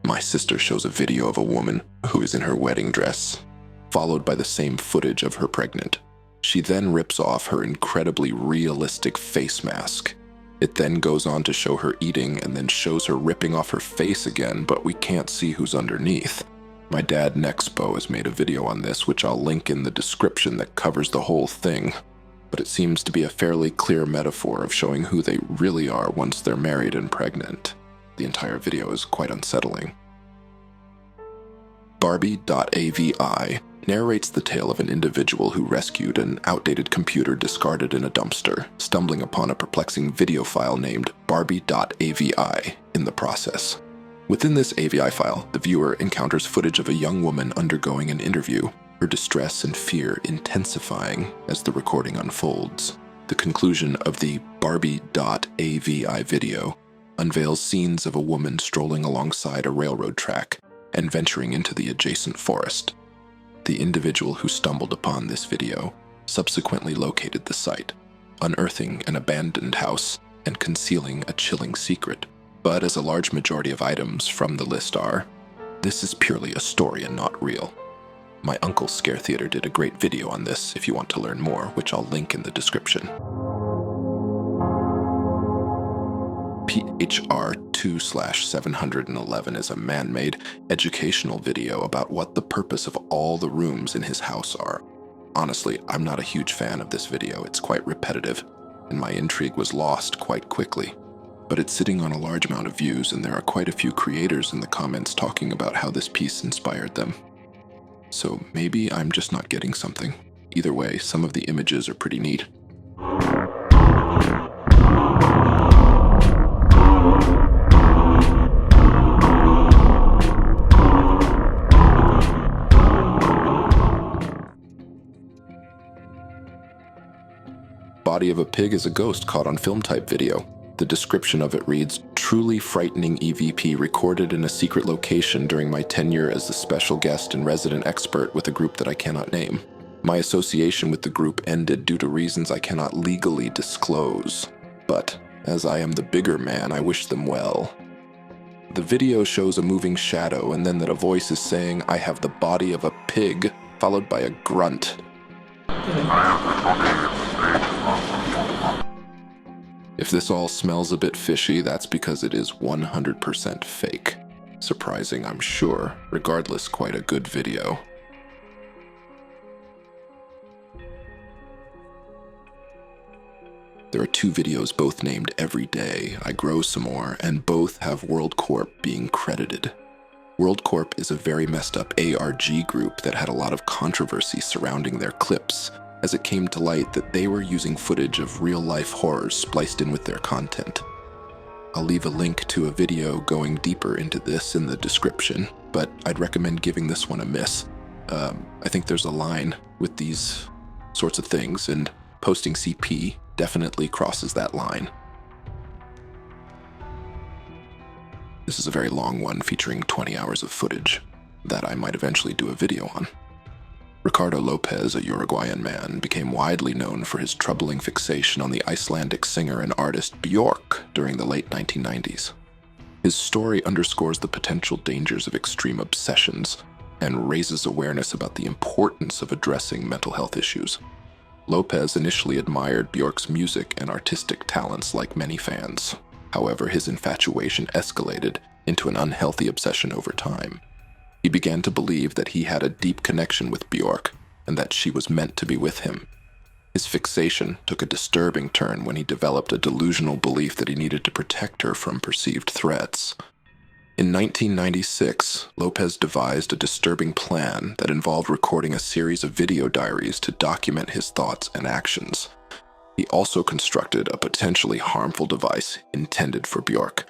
My sister shows a video of a woman who is in her wedding dress, followed by the same footage of her pregnant. She then rips off her incredibly realistic face mask. It then goes on to show her eating and then shows her ripping off her face again, but we can't see who's underneath. My dad Nexpo has made a video on this, which I'll link in the description, that covers the whole thing. But it seems to be a fairly clear metaphor of showing who they really are once they're married and pregnant. The entire video is quite unsettling. Barbie.avi narrates the tale of an individual who rescued an outdated computer discarded in a dumpster, stumbling upon a perplexing video file named Barbie.avi in the process. Within this AVI file, the viewer encounters footage of a young woman undergoing an interview. her distress and fear intensifying as the recording unfolds. The conclusion of the Barbie.avi video unveils scenes of a woman strolling alongside a railroad track and venturing into the adjacent forest. The individual who stumbled upon this video subsequently located the site, unearthing an abandoned house and concealing a chilling secret. But as a large majority of items from the list are, this is purely a story and not real. My uncle Scare Theater did a great video on this if you want to learn more, which I'll link in the description. PHR 2/711 is a man-made educational video about what the purpose of all the rooms in his house are. Honestly, I'm not a huge fan of this video. It's quite repetitive, and my intrigue was lost quite quickly. But it's sitting on a large amount of views, and there are quite a few creators in the comments talking about how this piece inspired them. So maybe I'm just not getting something. Either way, some of the images are pretty neat. Body of a pig is a ghost caught on film type video. The description of it reads, "Truly frightening EVP recorded in a secret location during my tenure as the special guest and resident expert with a group that I cannot name. My association with the group ended due to reasons I cannot legally disclose. But, as I am the bigger man, I wish them well." The video shows a moving shadow and then that a voice is saying, "I have the body of a pig," followed by a grunt. If this all smells a bit fishy, that's because it is 100% fake. Surprising, I'm sure. Regardless, quite a good video. There are two videos both named Every Day, I Grow Some More, and both have WorldCorp being credited. WorldCorp is a very messed up ARG group that had a lot of controversy surrounding their clips, as it came to light that they were using footage of real-life horrors spliced in with their content. I'll leave a link to a video going deeper into this in the description, but I'd recommend giving this one a miss. I think there's a line with these sorts of things, and posting CP definitely crosses that line. This is a very long one featuring 20 hours of footage that I might eventually do a video on. Ricardo Lopez, a Uruguayan man, became widely known for his troubling fixation on the Icelandic singer and artist Björk during the late 1990s. His story underscores the potential dangers of extreme obsessions and raises awareness about the importance of addressing mental health issues. Lopez initially admired Björk's music and artistic talents like many fans. However, his infatuation escalated into an unhealthy obsession over time. He began to believe that he had a deep connection with Björk and that she was meant to be with him. His fixation took a disturbing turn when he developed a delusional belief that he needed to protect her from perceived threats. In 1996, Lopez devised a disturbing plan that involved recording a series of video diaries to document his thoughts and actions. He also constructed a potentially harmful device intended for Björk.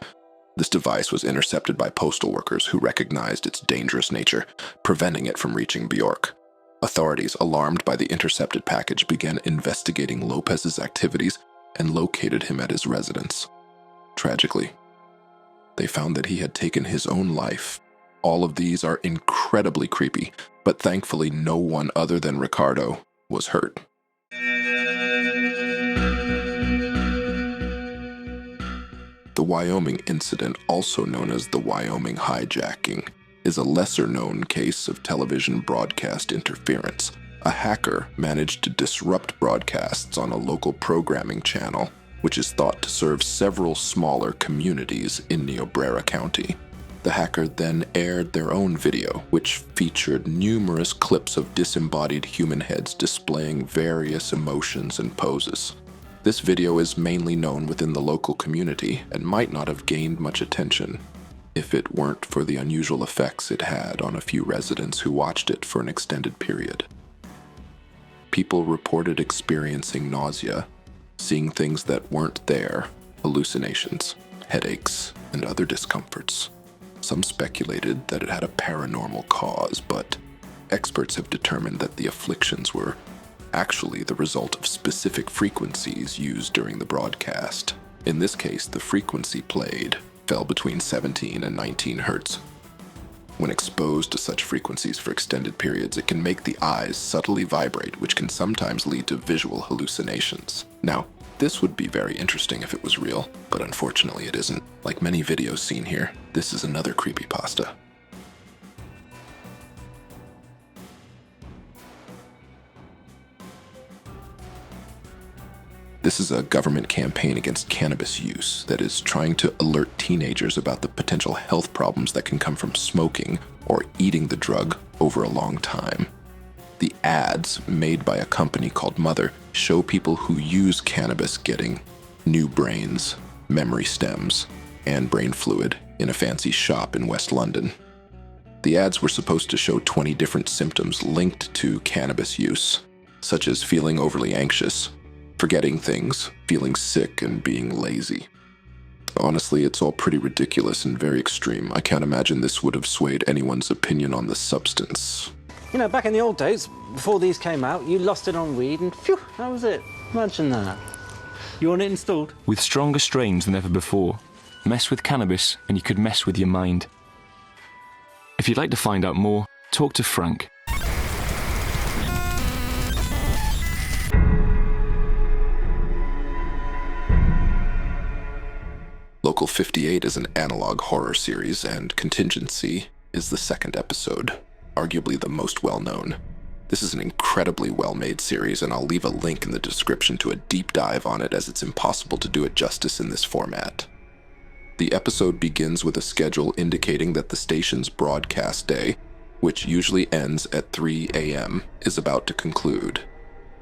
This device was intercepted by postal workers who recognized its dangerous nature, preventing it from reaching Björk. Authorities, alarmed by the intercepted package, began investigating Lopez's activities and located him at his residence. Tragically, they found that he had taken his own life. All of these are incredibly creepy, but thankfully no one other than Ricardo was hurt. The Wyoming incident, also known as the Wyoming hijacking, is a lesser-known case of television broadcast interference. A hacker managed to disrupt broadcasts on a local programming channel, which is thought to serve several smaller communities in Niobrara County. The hacker then aired their own video, which featured numerous clips of disembodied human heads displaying various emotions and poses. This video is mainly known within the local community and might not have gained much attention if it weren't for the unusual effects it had on a few residents who watched it for an extended period. People reported experiencing nausea, seeing things that weren't there, hallucinations, headaches, and other discomforts. Some speculated that it had a paranormal cause, but experts have determined that the afflictions were actually the result of specific frequencies used during the broadcast. In this case, the frequency played fell between 17 and 19 hertz. When exposed to such frequencies for extended periods, it can make the eyes subtly vibrate, which can sometimes lead to visual hallucinations. Now, this would be very interesting if it was real, but unfortunately it isn't. Like many videos seen here, this is another creepypasta. This is a government campaign against cannabis use that is trying to alert teenagers about the potential health problems that can come from smoking or eating the drug over a long time. The ads made by a company called Mother show people who use cannabis getting new brains, memory stems, and brain fluid in a fancy shop in West London. The ads were supposed to show 20 different symptoms linked to cannabis use, such as feeling overly anxious, forgetting things, feeling sick, and being lazy. Honestly, it's all pretty ridiculous and very extreme. I can't imagine this would have swayed anyone's opinion on the substance. You know, back in the old days, before these came out, you lost it on weed and phew, that was it. Imagine that. You want it installed? With stronger strains than ever before, mess with cannabis and you could mess with your mind. If you'd like to find out more, talk to Frank. Local 58 is an analog horror series, and Contingency is the second episode, arguably the most well-known. This is an incredibly well-made series, and I'll leave a link in the description to a deep dive on it, as it's impossible to do it justice in this format. The episode begins with a schedule indicating that the station's broadcast day, which usually ends at 3 a.m., is about to conclude.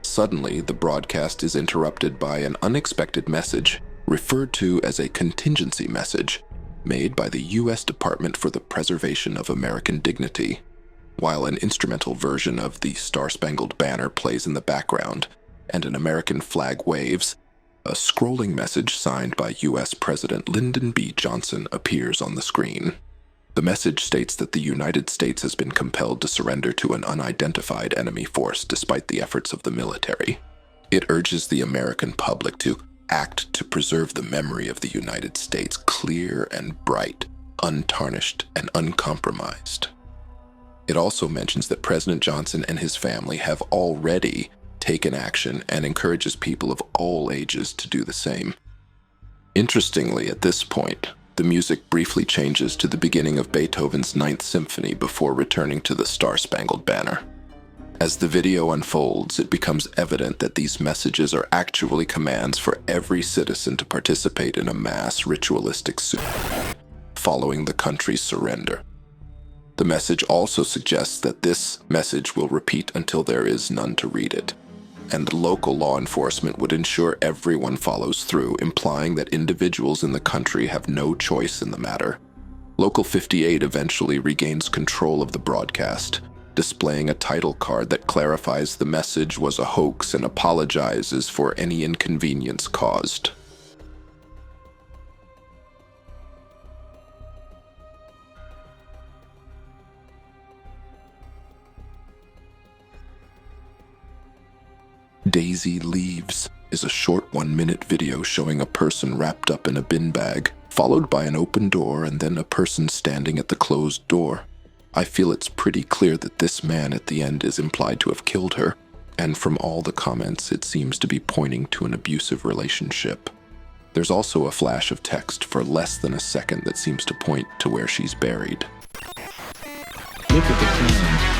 Suddenly, the broadcast is interrupted by an unexpected message, referred to as a contingency message, made by the U.S. Department for the Preservation of American Dignity. While an instrumental version of the Star-Spangled Banner plays in the background, and an American flag waves, a scrolling message signed by U.S. President Lyndon B. Johnson appears on the screen. The message states that the United States has been compelled to surrender to an unidentified enemy force despite the efforts of the military. It urges the American public to act to preserve the memory of the United States clear and bright, untarnished and uncompromised. It also mentions that President Johnson and his family have already taken action and encourages people of all ages to do the same. Interestingly, at this point, the music briefly changes to the beginning of Beethoven's Ninth Symphony before returning to the Star-Spangled Banner. As the video unfolds, it becomes evident that these messages are actually commands for every citizen to participate in a mass ritualistic ceremony following the country's surrender. The message also suggests that this message will repeat until there is none to read it, and local law enforcement would ensure everyone follows through, implying that individuals in the country have no choice in the matter. Local 58 eventually regains control of the broadcast, displaying a title card that clarifies the message was a hoax and apologizes for any inconvenience caused. Daisy Leaves is a short 1-minute video showing a person wrapped up in a bin bag, followed by an open door and then a person standing at the closed door. I feel it's pretty clear that this man at the end is implied to have killed her, and from all the comments it seems to be pointing to an abusive relationship. There's also a flash of text for less than a second that seems to point to where she's buried. Look at the clown.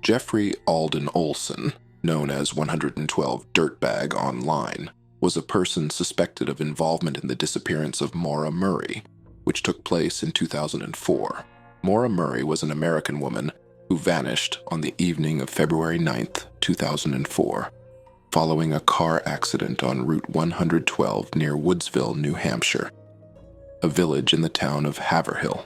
Jeffrey Alden Olson, known as 112 Dirtbag online, was a person suspected of involvement in the disappearance of Maura Murray, which took place in 2004. Maura Murray was an American woman who vanished on the evening of February 9th, 2004, following a car accident on Route 112 near Woodsville, New Hampshire, a village in the town of Haverhill.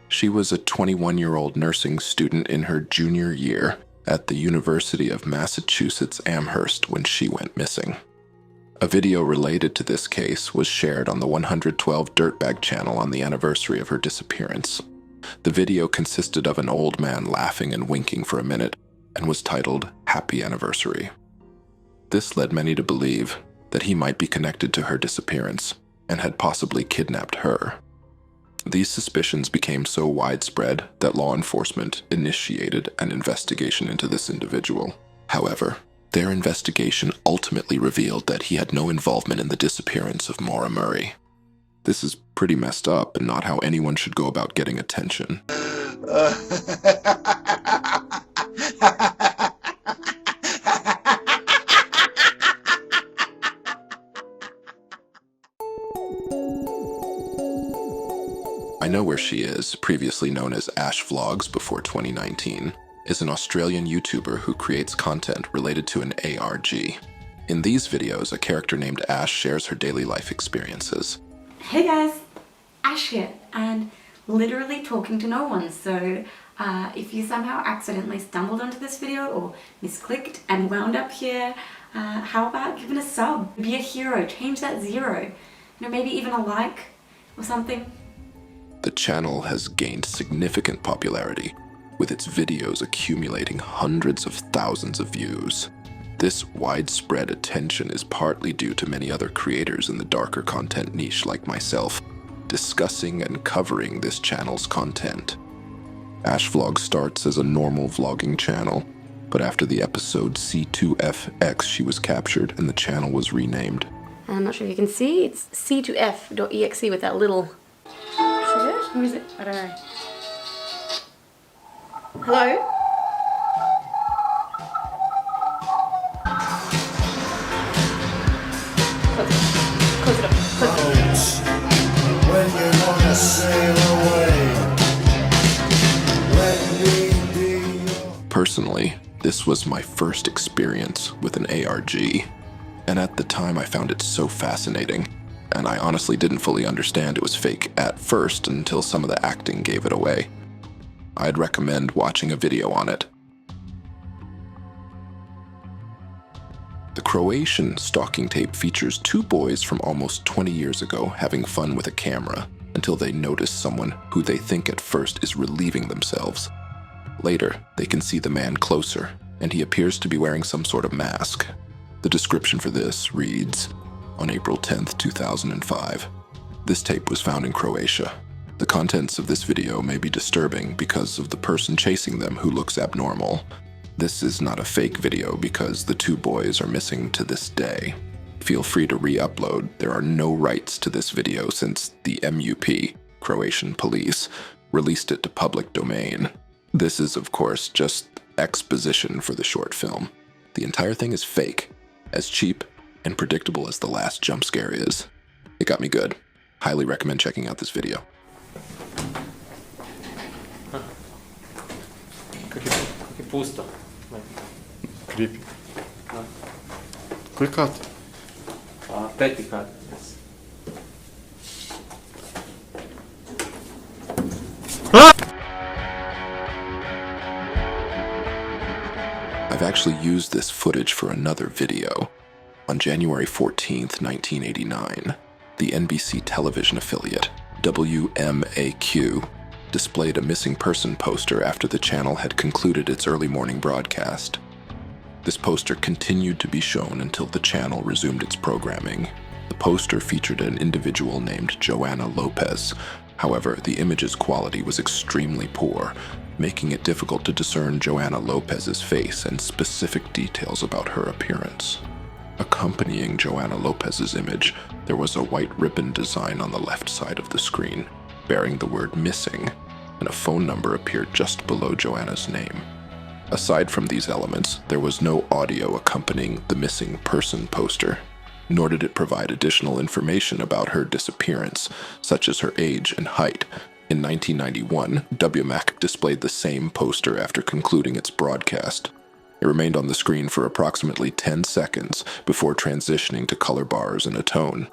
She was a 21-year-old nursing student in her junior year at the University of Massachusetts Amherst when she went missing. A video related to this case was shared on the 112 Dirtbag channel on the anniversary of her disappearance. The video consisted of an old man laughing and winking for a minute and was titled Happy Anniversary. This led many to believe that he might be connected to her disappearance and had possibly kidnapped her. These suspicions became so widespread that law enforcement initiated an investigation into this individual. However, their investigation ultimately revealed that he had no involvement in the disappearance of Maura Murray. This is pretty messed up and not how anyone should go about getting attention. I Know Where She Is, previously known as Ash Vlogs before 2019, is an Australian YouTuber who creates content related to an ARG. In these videos, a character named Ash shares her daily life experiences. Hey guys, Ash here, and literally talking to no one, so if you somehow accidentally stumbled onto this video or misclicked and wound up here, how about giving a sub? Be a hero, change that 0. You know, maybe even a like or something. The channel has gained significant popularity, with its videos accumulating hundreds of thousands of views. This widespread attention is partly due to many other creators in the darker content niche like myself, discussing and covering this channel's content. Ash Vlog starts as a normal vlogging channel, but after the episode C2FX she was captured and the channel was renamed. I'm not sure if you can see, it's C2F.exe with that little... Who is it? I don't know. Hello? Close it up. When you wanna sail away. Personally, this was my first experience with an ARG, and at the time I found it so fascinating, and I honestly didn't fully understand it was fake at first until some of the acting gave it away. I'd recommend watching a video on it. The Croatian stalking tape features 2 boys from almost 20 years ago having fun with a camera until they notice someone who they think at first is relieving themselves. Later, they can see the man closer, and he appears to be wearing some sort of mask. The description for this reads, on April 10th, 2005. This tape was found in Croatia. The contents of this video may be disturbing because of the person chasing them who looks abnormal. This is not a fake video because the 2 boys are missing to this day. Feel free to re-upload. There are no rights to this video since the MUP, Croatian police, released it to public domain. This is, of course, just exposition for the short film. The entire thing is fake, as cheap and predictable as the last jump scare is. It got me good. Highly recommend checking out this video. Как je pusto. Creepy. Koji kat? 5. kat. I've actually used this footage for another video. On January 14th, 1989, the NBC television affiliate, WMAQ, displayed a missing person poster after the channel had concluded its early morning broadcast. This poster continued to be shown until the channel resumed its programming. The poster featured an individual named Joanna Lopez. However, the image's quality was extremely poor, making it difficult to discern Joanna Lopez's face and specific details about her appearance. Accompanying Joanna Lopez's image, there was a white ribbon design on the left side of the screen, bearing the word missing, and a phone number appeared just below Joanna's name. Aside from these elements, there was no audio accompanying the missing person poster, nor did it provide additional information about her disappearance, such as her age and height. In 1991, WMAC displayed the same poster after concluding its broadcast. It remained on the screen for approximately 10 seconds before transitioning to color bars and a tone.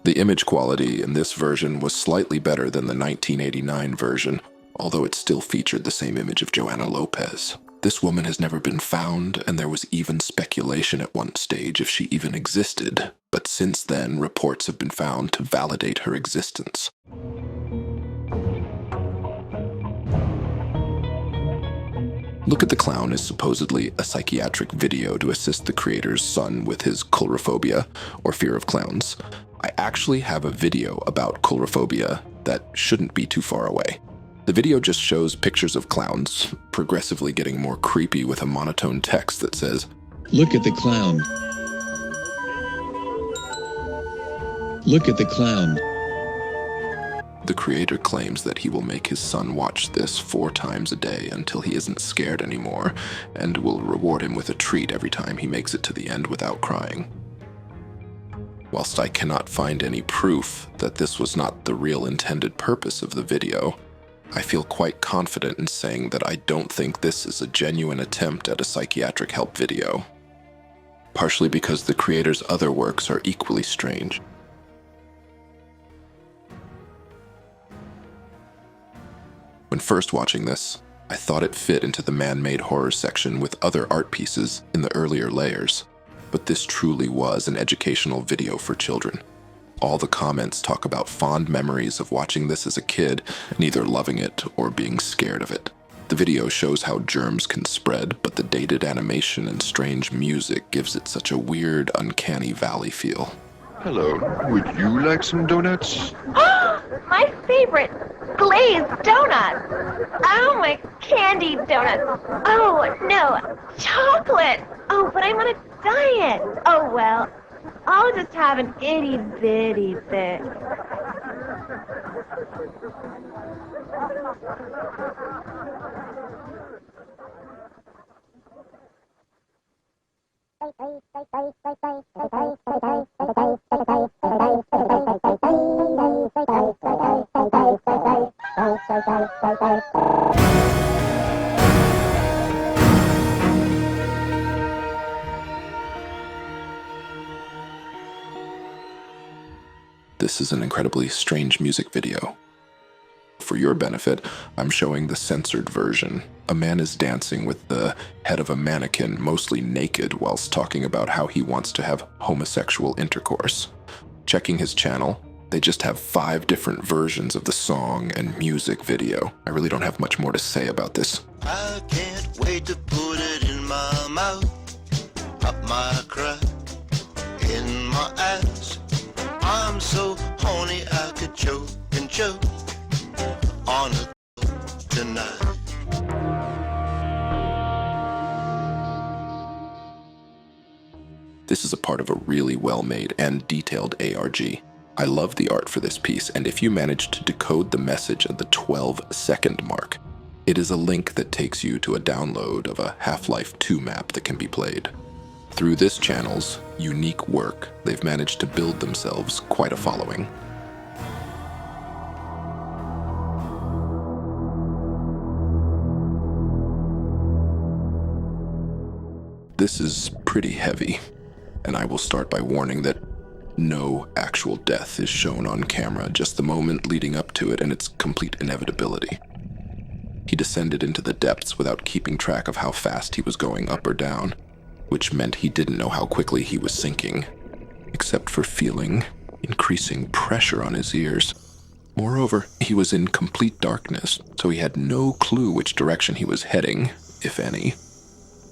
The image quality in this version was slightly better than the 1989 version, although it still featured the same image of Joanna Lopez. This woman has never been found, and there was even speculation at one stage if she even existed, but since then reports have been found to validate her existence. Look at the Clown is supposedly a psychiatric video to assist the creator's son with his coulrophobia, or fear of clowns. I actually have a video about coulrophobia that shouldn't be too far away. The video just shows pictures of clowns, progressively getting more creepy with a monotone text that says, "Look at the clown. Look at the clown." The creator claims that he will make his son watch this 4 times a day until he isn't scared anymore, and will reward him with a treat every time he makes it to the end without crying. Whilst I cannot find any proof that this was not the real intended purpose of the video, I feel quite confident in saying that I don't think this is a genuine attempt at a psychiatric help video, partially because the creator's other works are equally strange. When first watching this, I thought it fit into the man-made horror section with other art pieces in the earlier layers, but this truly was an educational video for children. All the comments talk about fond memories of watching this as a kid and either loving it or being scared of it. The video shows how germs can spread, but the dated animation and strange music gives it such a weird, uncanny valley feel. Hello, would you like some donuts? My favorite, glazed donuts. Oh, my candied donuts. Oh, no, chocolate. Oh, but I'm on a diet. Oh, well, I'll just have an itty-bitty bit. This is an incredibly strange music video. For your benefit, I'm showing the censored version. A man is dancing with the head of a mannequin, mostly naked, whilst talking about how he wants to have homosexual intercourse. Checking his channel, they just have 5 different versions of the song and music video. I really don't have much more to say about this. I can't wait to put it in my mouth, up my crack, in my ass. I'm so horny I could choke and choke on it tonight. This is a part of a really well-made and detailed ARG. I love the art for this piece, and if you manage to decode the message at the 12-second mark, it is a link that takes you to a download of a Half-Life 2 map that can be played. Through this channel's unique work, they've managed to build themselves quite a following. This is pretty heavy, and I will start by warning that no actual death is shown on camera, just the moment leading up to it and its complete inevitability. He descended into the depths without keeping track of how fast he was going up or down, which meant he didn't know how quickly he was sinking, except for feeling increasing pressure on his ears. Moreover, he was in complete darkness, so he had no clue which direction he was heading, if any.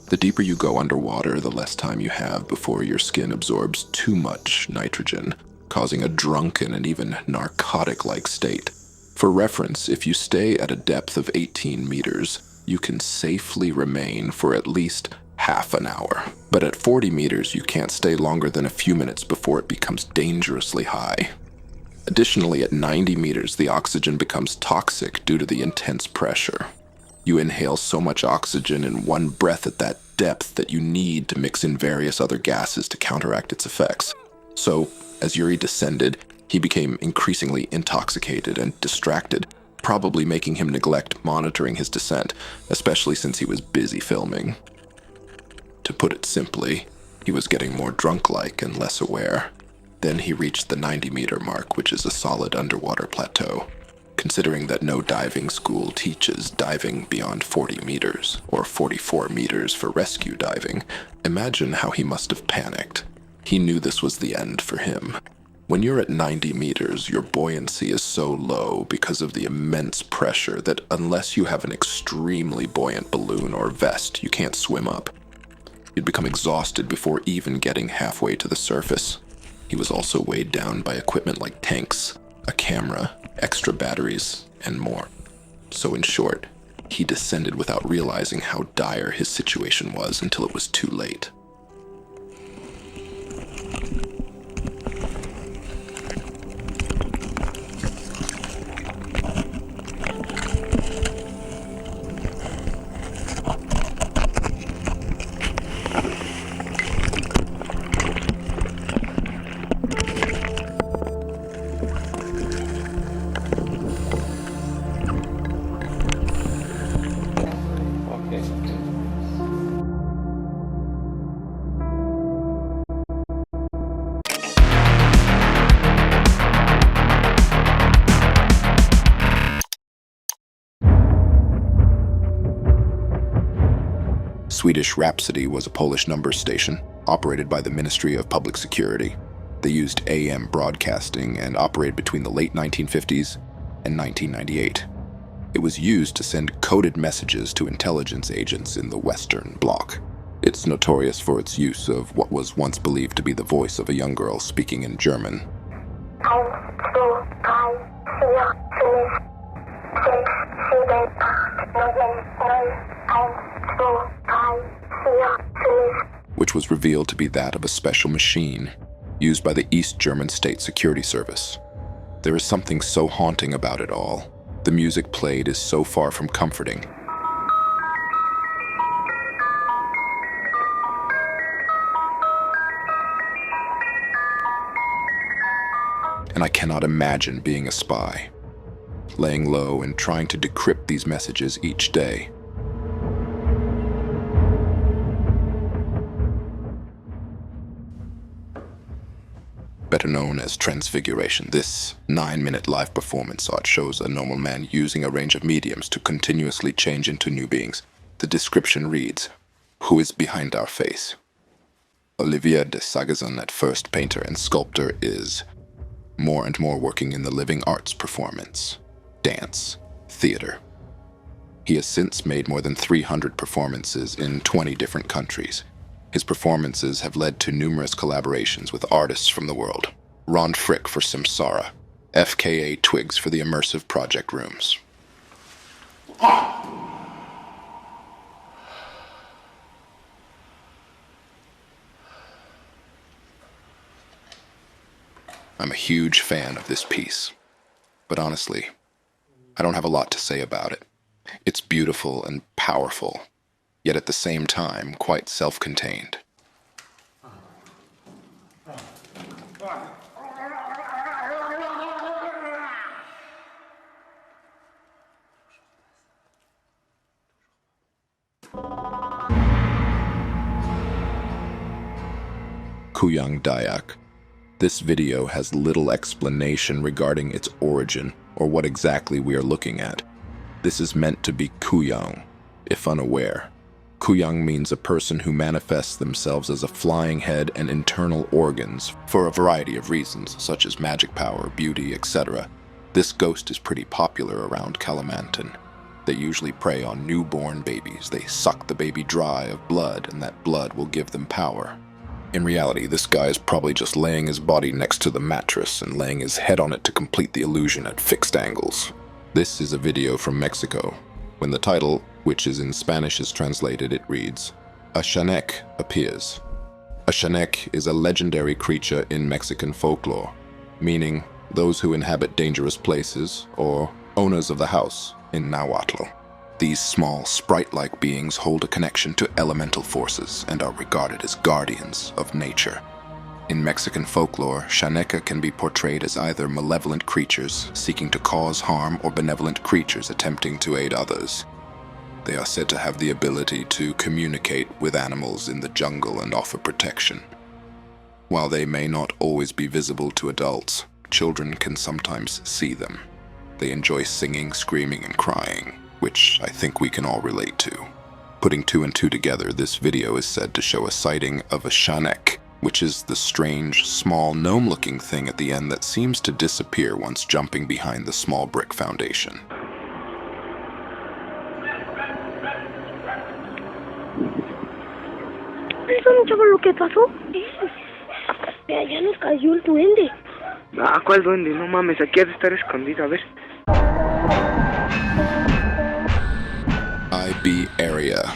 The deeper you go underwater, the less time you have before your skin absorbs too much nitrogen, causing a drunken and even narcotic-like state. For reference, if you stay at a depth of 18 meters, you can safely remain for at least half an hour. But at 40 meters, you can't stay longer than a few minutes before it becomes dangerously high. Additionally, at 90 meters, the oxygen becomes toxic due to the intense pressure. You inhale so much oxygen in one breath at that depth that you need to mix in various other gases to counteract its effects. So, as Yuri descended, he became increasingly intoxicated and distracted, probably making him neglect monitoring his descent, especially since he was busy filming. To put it simply, he was getting more drunk-like and less aware. Then he reached the 90-meter mark, which is a solid underwater plateau. Considering that no diving school teaches diving beyond 40 meters, or 44 meters for rescue diving, imagine how he must have panicked. He knew this was the end for him. When you're at 90 meters, your buoyancy is so low because of the immense pressure that unless you have an extremely buoyant balloon or vest, you can't swim up. You'd become exhausted before even getting halfway to the surface. He was also weighed down by equipment like tanks, a camera, extra batteries, and more. So in short, he descended without realizing how dire his situation was until it was too late. Swedish Rhapsody was a Polish numbers station operated by the Ministry of Public Security. They used AM broadcasting and operated between the late 1950s and 1998. It was used to send coded messages to intelligence agents in the Western Bloc. It's notorious for its use of what was once believed to be the voice of a young girl speaking in German. Which was revealed to be that of a special machine used by the East German State Security Service. There is something so haunting about it all. The music played is so far from comforting. And I cannot imagine being a spy, laying low and trying to decrypt these messages each day. Better known as Transfiguration, this 9-minute live performance art shows a normal man using a range of mediums to continuously change into new beings. The description reads, "Who is behind our face?" Olivier de Sagazon, at first painter and sculptor, is more and more working in the living arts performance, dance, theater. He has since made more than 300 performances in 20 different countries. His performances have led to numerous collaborations with artists from the world. Ron Frick for Samsara, FKA Twigs for the immersive project rooms. I'm a huge fan of this piece, but honestly, I don't have a lot to say about it. It's beautiful and powerful, yet at the same time quite self-contained. Kuyang Dayak. This video has little explanation regarding its origin or what exactly we are looking at. This is meant to be Kuyang, if unaware. Kuyang means a person who manifests themselves as a flying head and internal organs for a variety of reasons, such as magic power, beauty, etc. This ghost is pretty popular around Kalimantan. They usually prey on newborn babies. They suck the baby dry of blood, and that blood will give them power. In reality, this guy is probably just laying his body next to the mattress and laying his head on it to complete the illusion at fixed angles. This is a video from Mexico. When the title, which is in Spanish, is translated, it reads, "A Chanek appears." A Chanek is a legendary creature in Mexican folklore, meaning those who inhabit dangerous places or owners of the house in Nahuatl. These small, sprite-like beings hold a connection to elemental forces and are regarded as guardians of nature. In Mexican folklore, Chaneca can be portrayed as either malevolent creatures seeking to cause harm or benevolent creatures attempting to aid others. They are said to have the ability to communicate with animals in the jungle and offer protection. While they may not always be visible to adults, children can sometimes see them. They enjoy singing, screaming, and crying, which I think we can all relate to. Putting two and two together, this video is said to show a sighting of a shanek, which is the strange, small, gnome-looking thing at the end that seems to disappear once jumping behind the small brick foundation. Eso, chaval, lo que pasó. Ya nos cayó el duende. Ah, ¿cuál duende? No mames, aquí ha de estar escondido, a ver. IB Area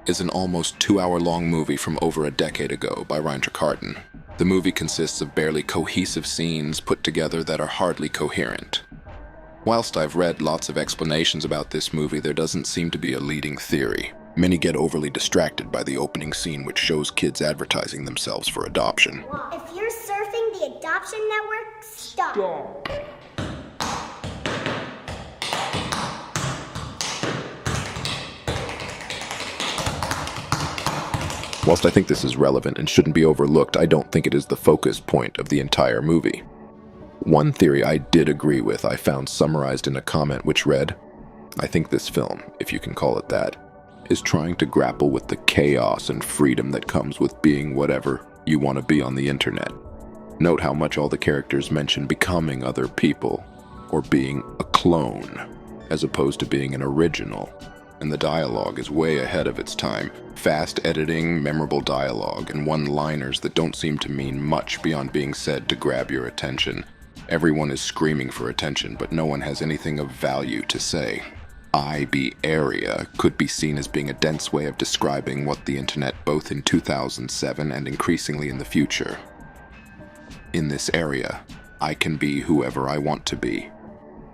is an almost 2-hour-long movie from over a decade ago by Reinter Carton. The movie consists of barely cohesive scenes put together that are hardly coherent. Whilst I've read lots of explanations about this movie, there doesn't seem to be a leading theory. Many get overly distracted by the opening scene, which shows kids advertising themselves for adoption. If you're surfing the adoption network, stop. Whilst I think this is relevant and shouldn't be overlooked, I don't think it is the focus point of the entire movie. One theory I did agree with I found summarized in a comment which read, "I think this film, if you can call it that, is trying to grapple with the chaos and freedom that comes with being whatever you want to be on the internet. Note how much all the characters mention becoming other people, or being a clone, as opposed to being an original. And the dialogue is way ahead of its time. Fast editing, memorable dialogue, and one-liners that don't seem to mean much beyond being said to grab your attention. Everyone is screaming for attention, but no one has anything of value to say. IB Area could be seen as being a dense way of describing what the internet both in 2007 and increasingly in the future. In this area, I can be whoever I want to be.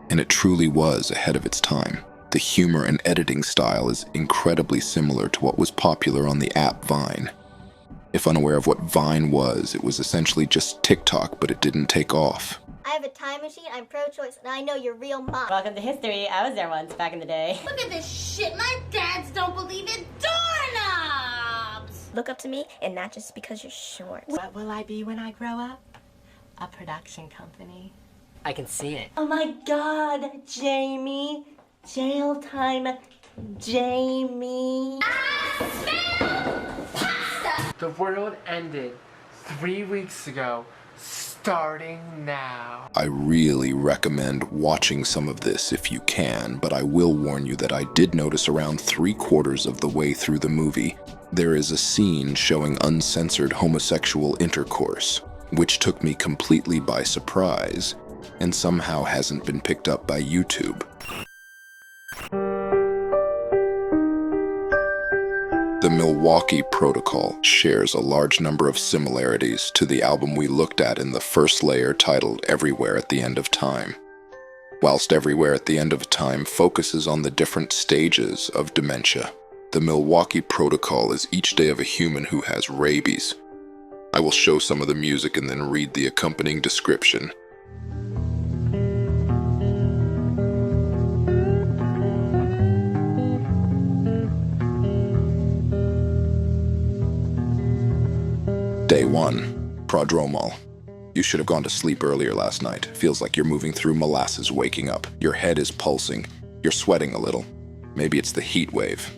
And it truly was ahead of its time. The humor and editing style is incredibly similar to what was popular on the app Vine. If unaware of what Vine was, it was essentially just TikTok, but it didn't take off. I have a time machine, I'm pro-choice, and I know your real mom. Welcome to history. I was there once back in the day. Look at this shit. My dads don't believe in doorknobs. Look up to me, and not just because you're short. What will I be when I grow up? A production company. I can see it. Oh my god, Jamie. Jail time, Jamie. The world ended 3 weeks ago, starting now. I really recommend watching some of this if you can, but I will warn you that I did notice around 3/4 of the way through the movie, there is a scene showing uncensored homosexual intercourse, which took me completely by surprise, and somehow hasn't been picked up by YouTube. The Milwaukee Protocol shares a large number of similarities to the album we looked at in the first layer titled Everywhere at the End of Time. Whilst Everywhere at the End of Time focuses on the different stages of dementia, the Milwaukee Protocol is each day of a human who has rabies. I will show some of the music and then read the accompanying description. Day 1. Prodromal. You should have gone to sleep earlier last night. Feels like you're moving through molasses waking up. Your head is pulsing. You're sweating a little. Maybe it's the heat wave.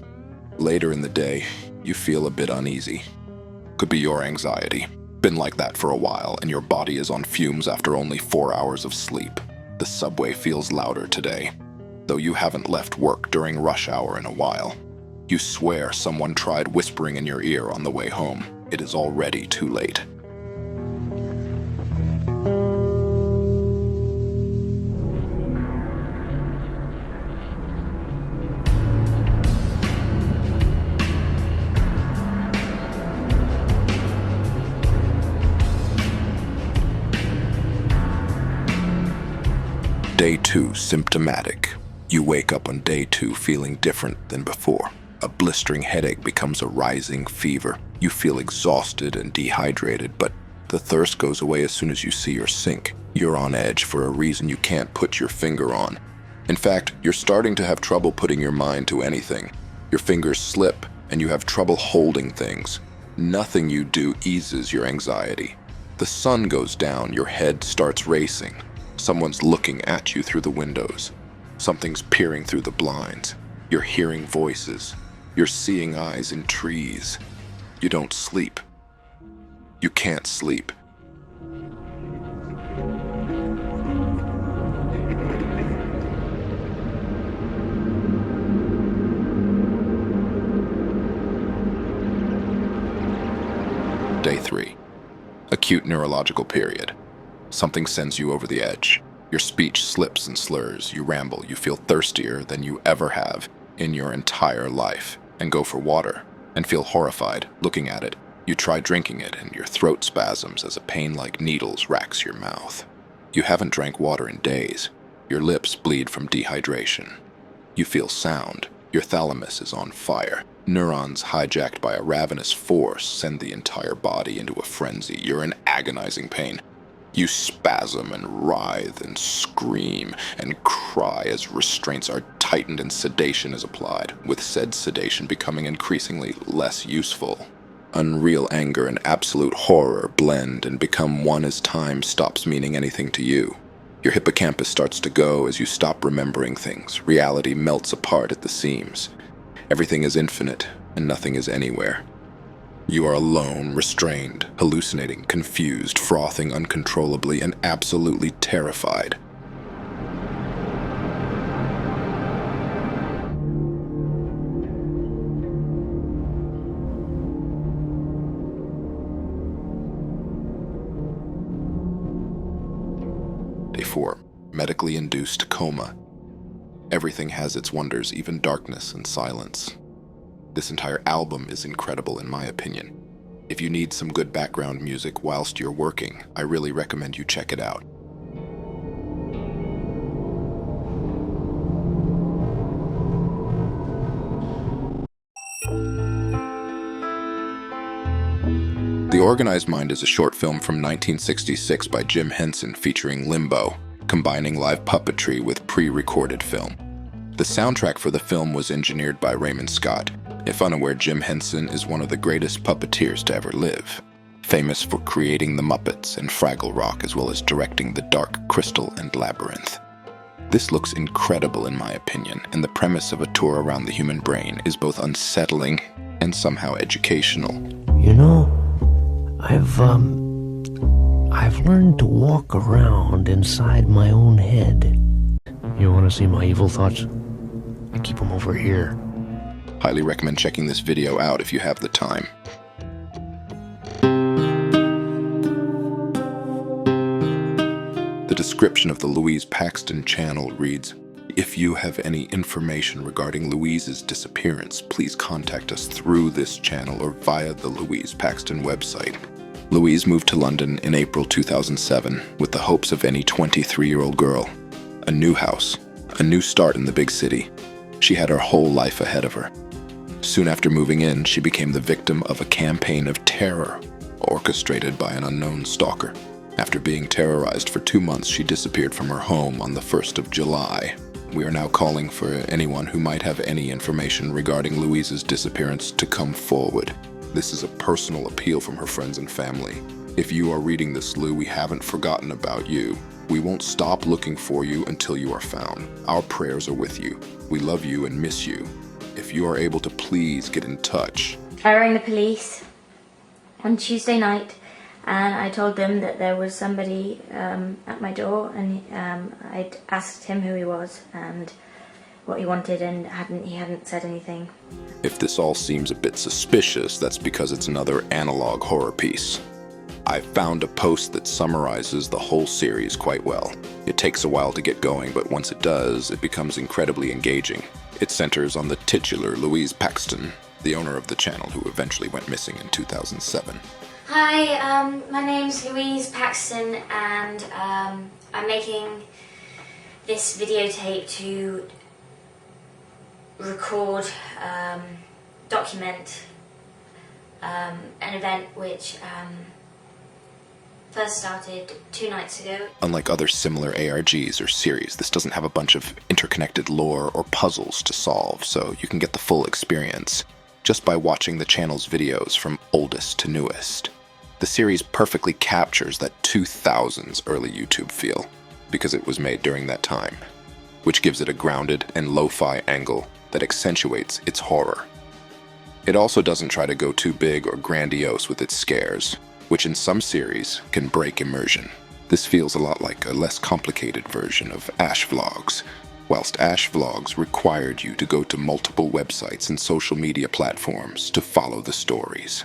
Later in the day, you feel a bit uneasy. Could be your anxiety. Been like that for a while, and your body is on fumes after only 4 hours of sleep. The subway feels louder today, though you haven't left work during rush hour in a while. You swear someone tried whispering in your ear on the way home. It is already too late. Day 2, symptomatic. You wake up on day 2 feeling different than before. A blistering headache becomes a rising fever. You feel exhausted and dehydrated, but the thirst goes away as soon as you see your sink. You're on edge for a reason you can't put your finger on. In fact, you're starting to have trouble putting your mind to anything. Your fingers slip, and you have trouble holding things. Nothing you do eases your anxiety. The sun goes down, your head starts racing. Someone's looking at you through the windows. Something's peering through the blinds. You're hearing voices. You're seeing eyes in trees. You don't sleep. You can't sleep. Day 3. Acute neurological period. Something sends you over the edge. Your speech slips and slurs. You ramble. You feel thirstier than you ever have in your entire life, and go for water, and feel horrified looking at it. You try drinking it, and your throat spasms as a pain like needles racks your mouth. You haven't drank water in days. Your lips bleed from dehydration. You feel sound. Your thalamus is on fire. Neurons hijacked by a ravenous force send the entire body into a frenzy. You're in agonizing pain. You spasm and writhe and scream and cry as restraints are tightened and sedation is applied, with said sedation becoming increasingly less useful. Unreal anger and absolute horror blend and become one as time stops meaning anything to you. Your hippocampus starts to go as you stop remembering things. Reality melts apart at the seams. Everything is infinite, and nothing is anywhere. You are alone, restrained, hallucinating, confused, frothing uncontrollably, and absolutely terrified. Day 4. Medically induced coma. Everything has its wonders, even darkness and silence. This entire album is incredible in my opinion. If you need some good background music whilst you're working, I really recommend you check it out. The Organized Mind is a short film from 1966 by Jim Henson featuring Limbo, combining live puppetry with pre-recorded film. The soundtrack for the film was engineered by Raymond Scott. If unaware, Jim Henson is one of the greatest puppeteers to ever live, famous for creating The Muppets and Fraggle Rock, as well as directing The Dark Crystal and Labyrinth. This looks incredible in my opinion, and the premise of a tour around the human brain is both unsettling and somehow educational. You know, I've learned to walk around inside my own head. You want to see my evil thoughts? I keep them over here. Highly recommend checking this video out if you have the time. The description of the Louise Paxton channel reads, "If you have any information regarding Louise's disappearance, please contact us through this channel or via the Louise Paxton website." Louise moved to London in April 2007 with the hopes of any 23-year-old girl. A new house, a new start in the big city. She had her whole life ahead of her. Soon after moving in, she became the victim of a campaign of terror orchestrated by an unknown stalker. After being terrorized for 2 months, she disappeared from her home on the 1st of July. We are now calling for anyone who might have any information regarding Louise's disappearance to come forward. This is a personal appeal from her friends and family. If you are reading this, Lou, we haven't forgotten about you. We won't stop looking for you until you are found. Our prayers are with you. We love you and miss you. If you are able to, please get in touch. I rang the police on Tuesday night and I told them that there was somebody at my door, and I'd asked him who he was and what he wanted, and he hadn't said anything. If this all seems a bit suspicious, that's because it's another analog horror piece. I found a post that summarizes the whole series quite well. It takes a while to get going, but once it does, it becomes incredibly engaging. It centers on the titular Louise Paxton, the owner of the channel who eventually went missing in 2007. Hi, my name's Louise Paxton, and I'm making this videotape to record, document an event which first started 2 nights ago. Unlike other similar ARGs or series, this doesn't have a bunch of interconnected lore or puzzles to solve, so you can get the full experience just by watching the channel's videos from oldest to newest. The series perfectly captures that 2000s early YouTube feel. because it was made during that time, which gives it a grounded and lo-fi angle that accentuates its horror. It also doesn't try to go too big or grandiose with its scares, which in some series can break immersion. This feels a lot like a less complicated version of Ash Vlogs, whilst Ash Vlogs required you to go to multiple websites and social media platforms to follow the stories.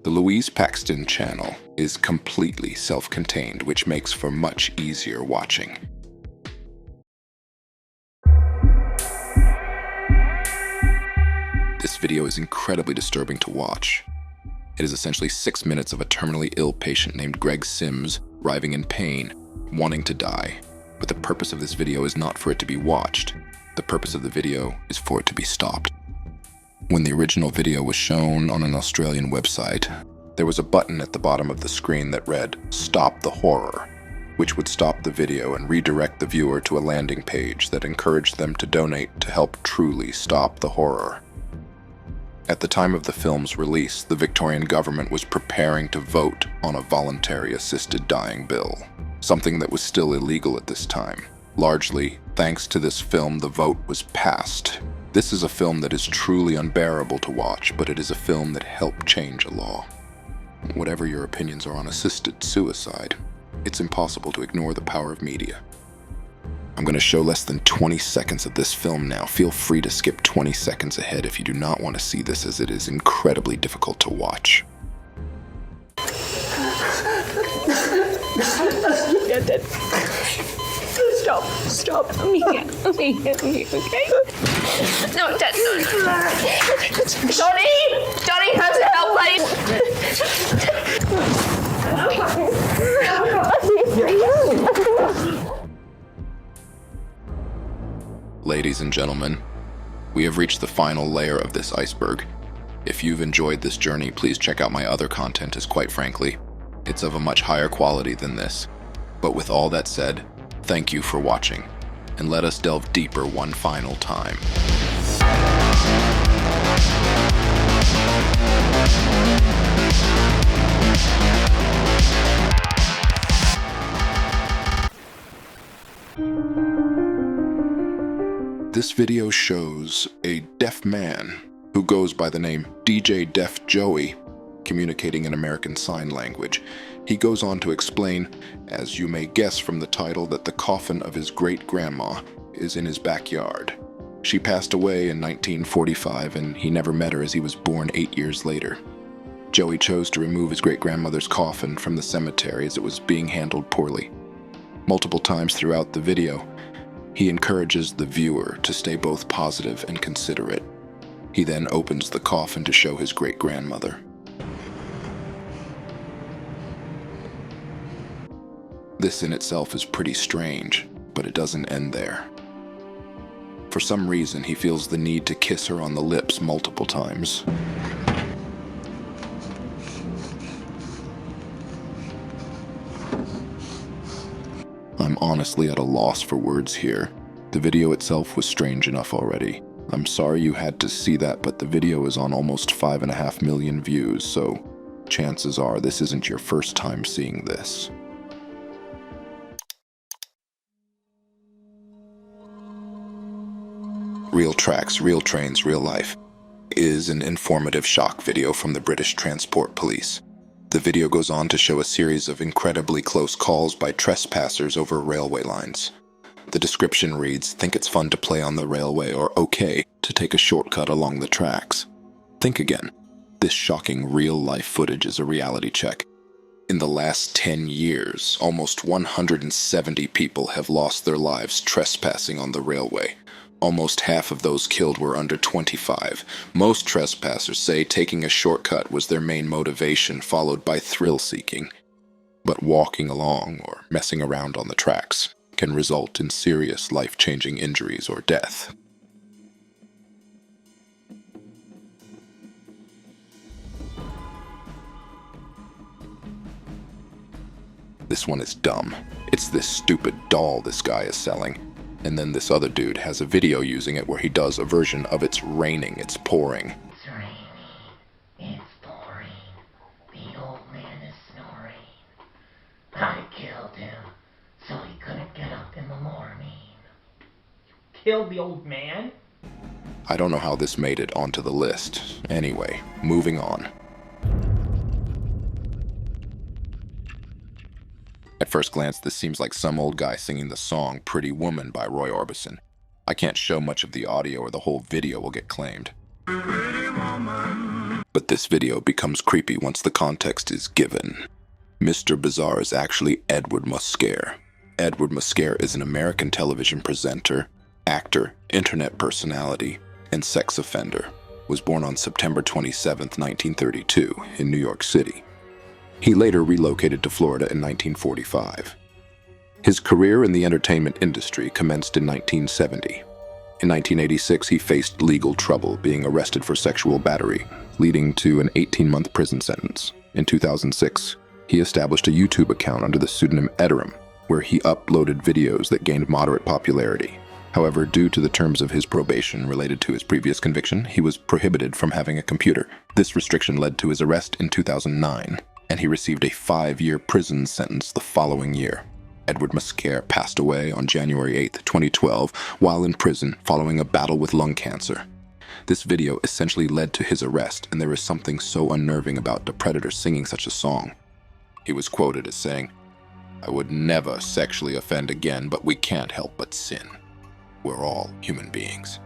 The Louise Paxton channel is completely self-contained, which makes for much easier watching. This video is incredibly disturbing to watch. It is essentially 6 minutes of a terminally ill patient named Greg Sims writhing in pain, wanting to die. But the purpose of this video is not for it to be watched. The purpose of the video is for it to be stopped. When the original video was shown on an Australian website, there was a button at the bottom of the screen that read, "Stop the Horror," which would stop the video and redirect the viewer to a landing page that encouraged them to donate to help truly stop the horror. At the time of the film's release, the Victorian government was preparing to vote on a voluntary assisted dying bill, something that was still illegal at this time. Largely, thanks to this film, the vote was passed. This is a film that is truly unbearable to watch, but it is a film that helped change a law. Whatever your opinions are on assisted suicide, it's impossible to ignore the power of media. I'm going to show less than 20 seconds of this film now. Feel free to skip 20 seconds ahead if you do not want to see this, as it is incredibly difficult to watch. Stop. Let me get, okay? No, Dad, no. Johnny has to help, Ladies and gentlemen, we have reached the final layer of this iceberg. If you've enjoyed this journey, please check out my other content, as quite frankly, it's of a much higher quality than this. But with all that said, thank you for watching, and let us delve deeper one final time. This video shows a deaf man who goes by the name DJ Deaf Joey communicating in American Sign Language. He goes on to explain, as you may guess from the title, that the coffin of his great-grandma is in his backyard. She passed away in 1945, and he never met her as he was born 8 years later. Joey chose to remove his great-grandmother's coffin from the cemetery as it was being handled poorly. Multiple times throughout the video, he encourages the viewer to stay both positive and considerate. He then opens the coffin to show his great-grandmother. This in itself is pretty strange, but it doesn't end there. For some reason, he feels the need to kiss her on the lips multiple times. I'm honestly at a loss for words here. The video itself was strange enough already. I'm sorry you had to see that, but the video is on almost 5.5 million views, so chances are this isn't your first time seeing this. Real Tracks, Real Trains, Real Life is an informative shock video from the British Transport Police. The video goes on to show a series of incredibly close calls by trespassers over railway lines. The description reads, "Think it's fun to play on the railway," or "okay to take a shortcut along the tracks." Think again. This shocking real-life footage is a reality check. In the last 10 years, almost 170 people have lost their lives trespassing on the railway. Almost half of those killed were under 25. Most trespassers say taking a shortcut was their main motivation, followed by thrill-seeking. But walking along or messing around on the tracks can result in serious life-changing injuries or death. This one is dumb. It's this stupid doll this guy is selling. And then this other dude has a video using it where he does a version of "It's raining, it's pouring." It's raining, it's pouring, the old man is snoring. I killed him so he couldn't get killed the old man? I don't know how this made it onto the list. Anyway, moving on. At first glance, this seems like some old guy singing the song Pretty Woman by Roy Orbison. I can't show much of the audio or the whole video will get claimed. But this video becomes creepy once the context is given. Mr. Bizarre is actually Edward Muscare. Edward Muscare is an American television presenter, actor, internet personality, and sex offender. Was born on September 27, 1932, in New York City. He later relocated to Florida in 1945. His career in the entertainment industry commenced in 1970. In 1986, he faced legal trouble, being arrested for sexual battery, leading to an 18-month prison sentence. In 2006, he established a YouTube account under the pseudonym Ederum, where he uploaded videos that gained moderate popularity. However, due to the terms of his probation related to his previous conviction, he was prohibited from having a computer. This restriction led to his arrest in 2009, and he received a 5-year prison sentence the following year. Edward Muscare passed away on January 8, 2012, while in prison following a battle with lung cancer. This video essentially led to his arrest, and there is something so unnerving about the Predator singing such a song. He was quoted as saying, "I would never sexually offend again, but we can't help but sin. We're all human beings."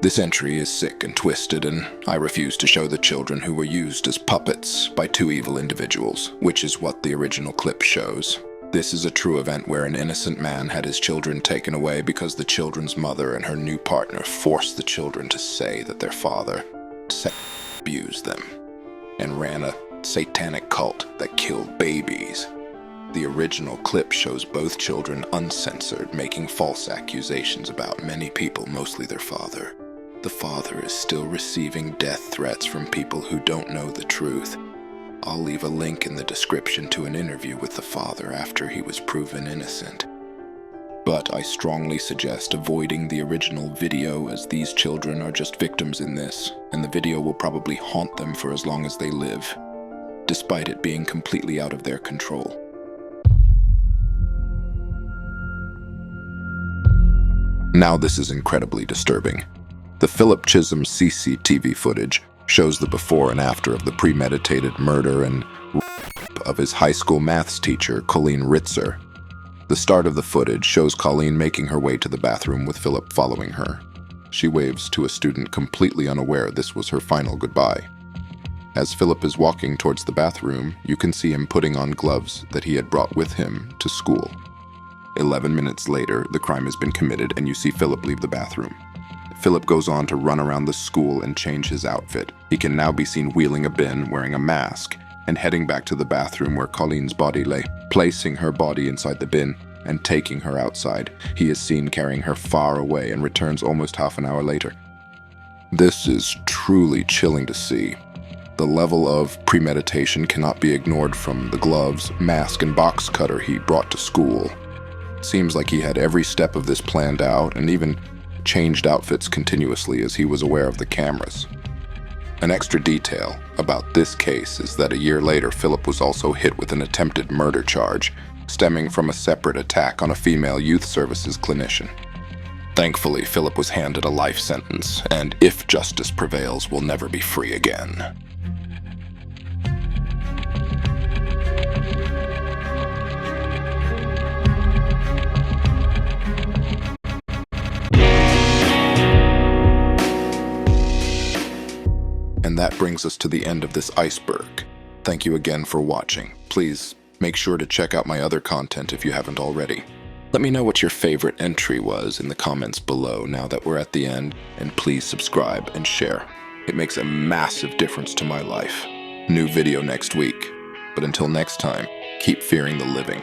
This entry is sick and twisted, and I refuse to show the children who were used as puppets by two evil individuals, which is what the original clip shows. This is a true event where an innocent man had his children taken away because the children's mother and her new partner forced the children to say that their father abused them and ran a satanic cult that killed babies. The original clip shows both children uncensored, making false accusations about many people, mostly their father. The father is still receiving death threats from people who don't know the truth. I'll leave a link in the description to an interview with the father after he was proven innocent. But I strongly suggest avoiding the original video, as these children are just victims in this, and the video will probably haunt them for as long as they live, despite it being completely out of their control. Now this is incredibly disturbing. The Philip Chisholm CCTV footage shows the before and after of the premeditated murder and rape of his high school maths teacher, Colleen Ritzer. The start of the footage shows Colleen making her way to the bathroom with Philip following her. She waves to a student completely unaware this was her final goodbye. As Philip is walking towards the bathroom, you can see him putting on gloves that he had brought with him to school. 11 minutes later, the crime has been committed and you see Philip leave the bathroom. Philip goes on to run around the school and change his outfit. He can now be seen wheeling a bin, wearing a mask, and heading back to the bathroom where Colleen's body lay, placing her body inside the bin and taking her outside. He is seen carrying her far away and returns almost half an hour later. This is truly chilling to see. The level of premeditation cannot be ignored from the gloves, mask, and box cutter he brought to school. Seems like he had every step of this planned out and even changed outfits continuously as he was aware of the cameras. An extra detail about this case is that a year later, Philip was also hit with an attempted murder charge, stemming from a separate attack on a female youth services clinician. Thankfully, Philip was handed a life sentence, and if justice prevails, will never be free again. And that brings us to the end of this Iceberg. Thank you again for watching. Please make sure to check out my other content if you haven't already. Let me know what your favorite entry was in the comments below now that we're at the end, and please subscribe and share. It makes a massive difference to my life. New video next week. But until next time, keep fearing the living.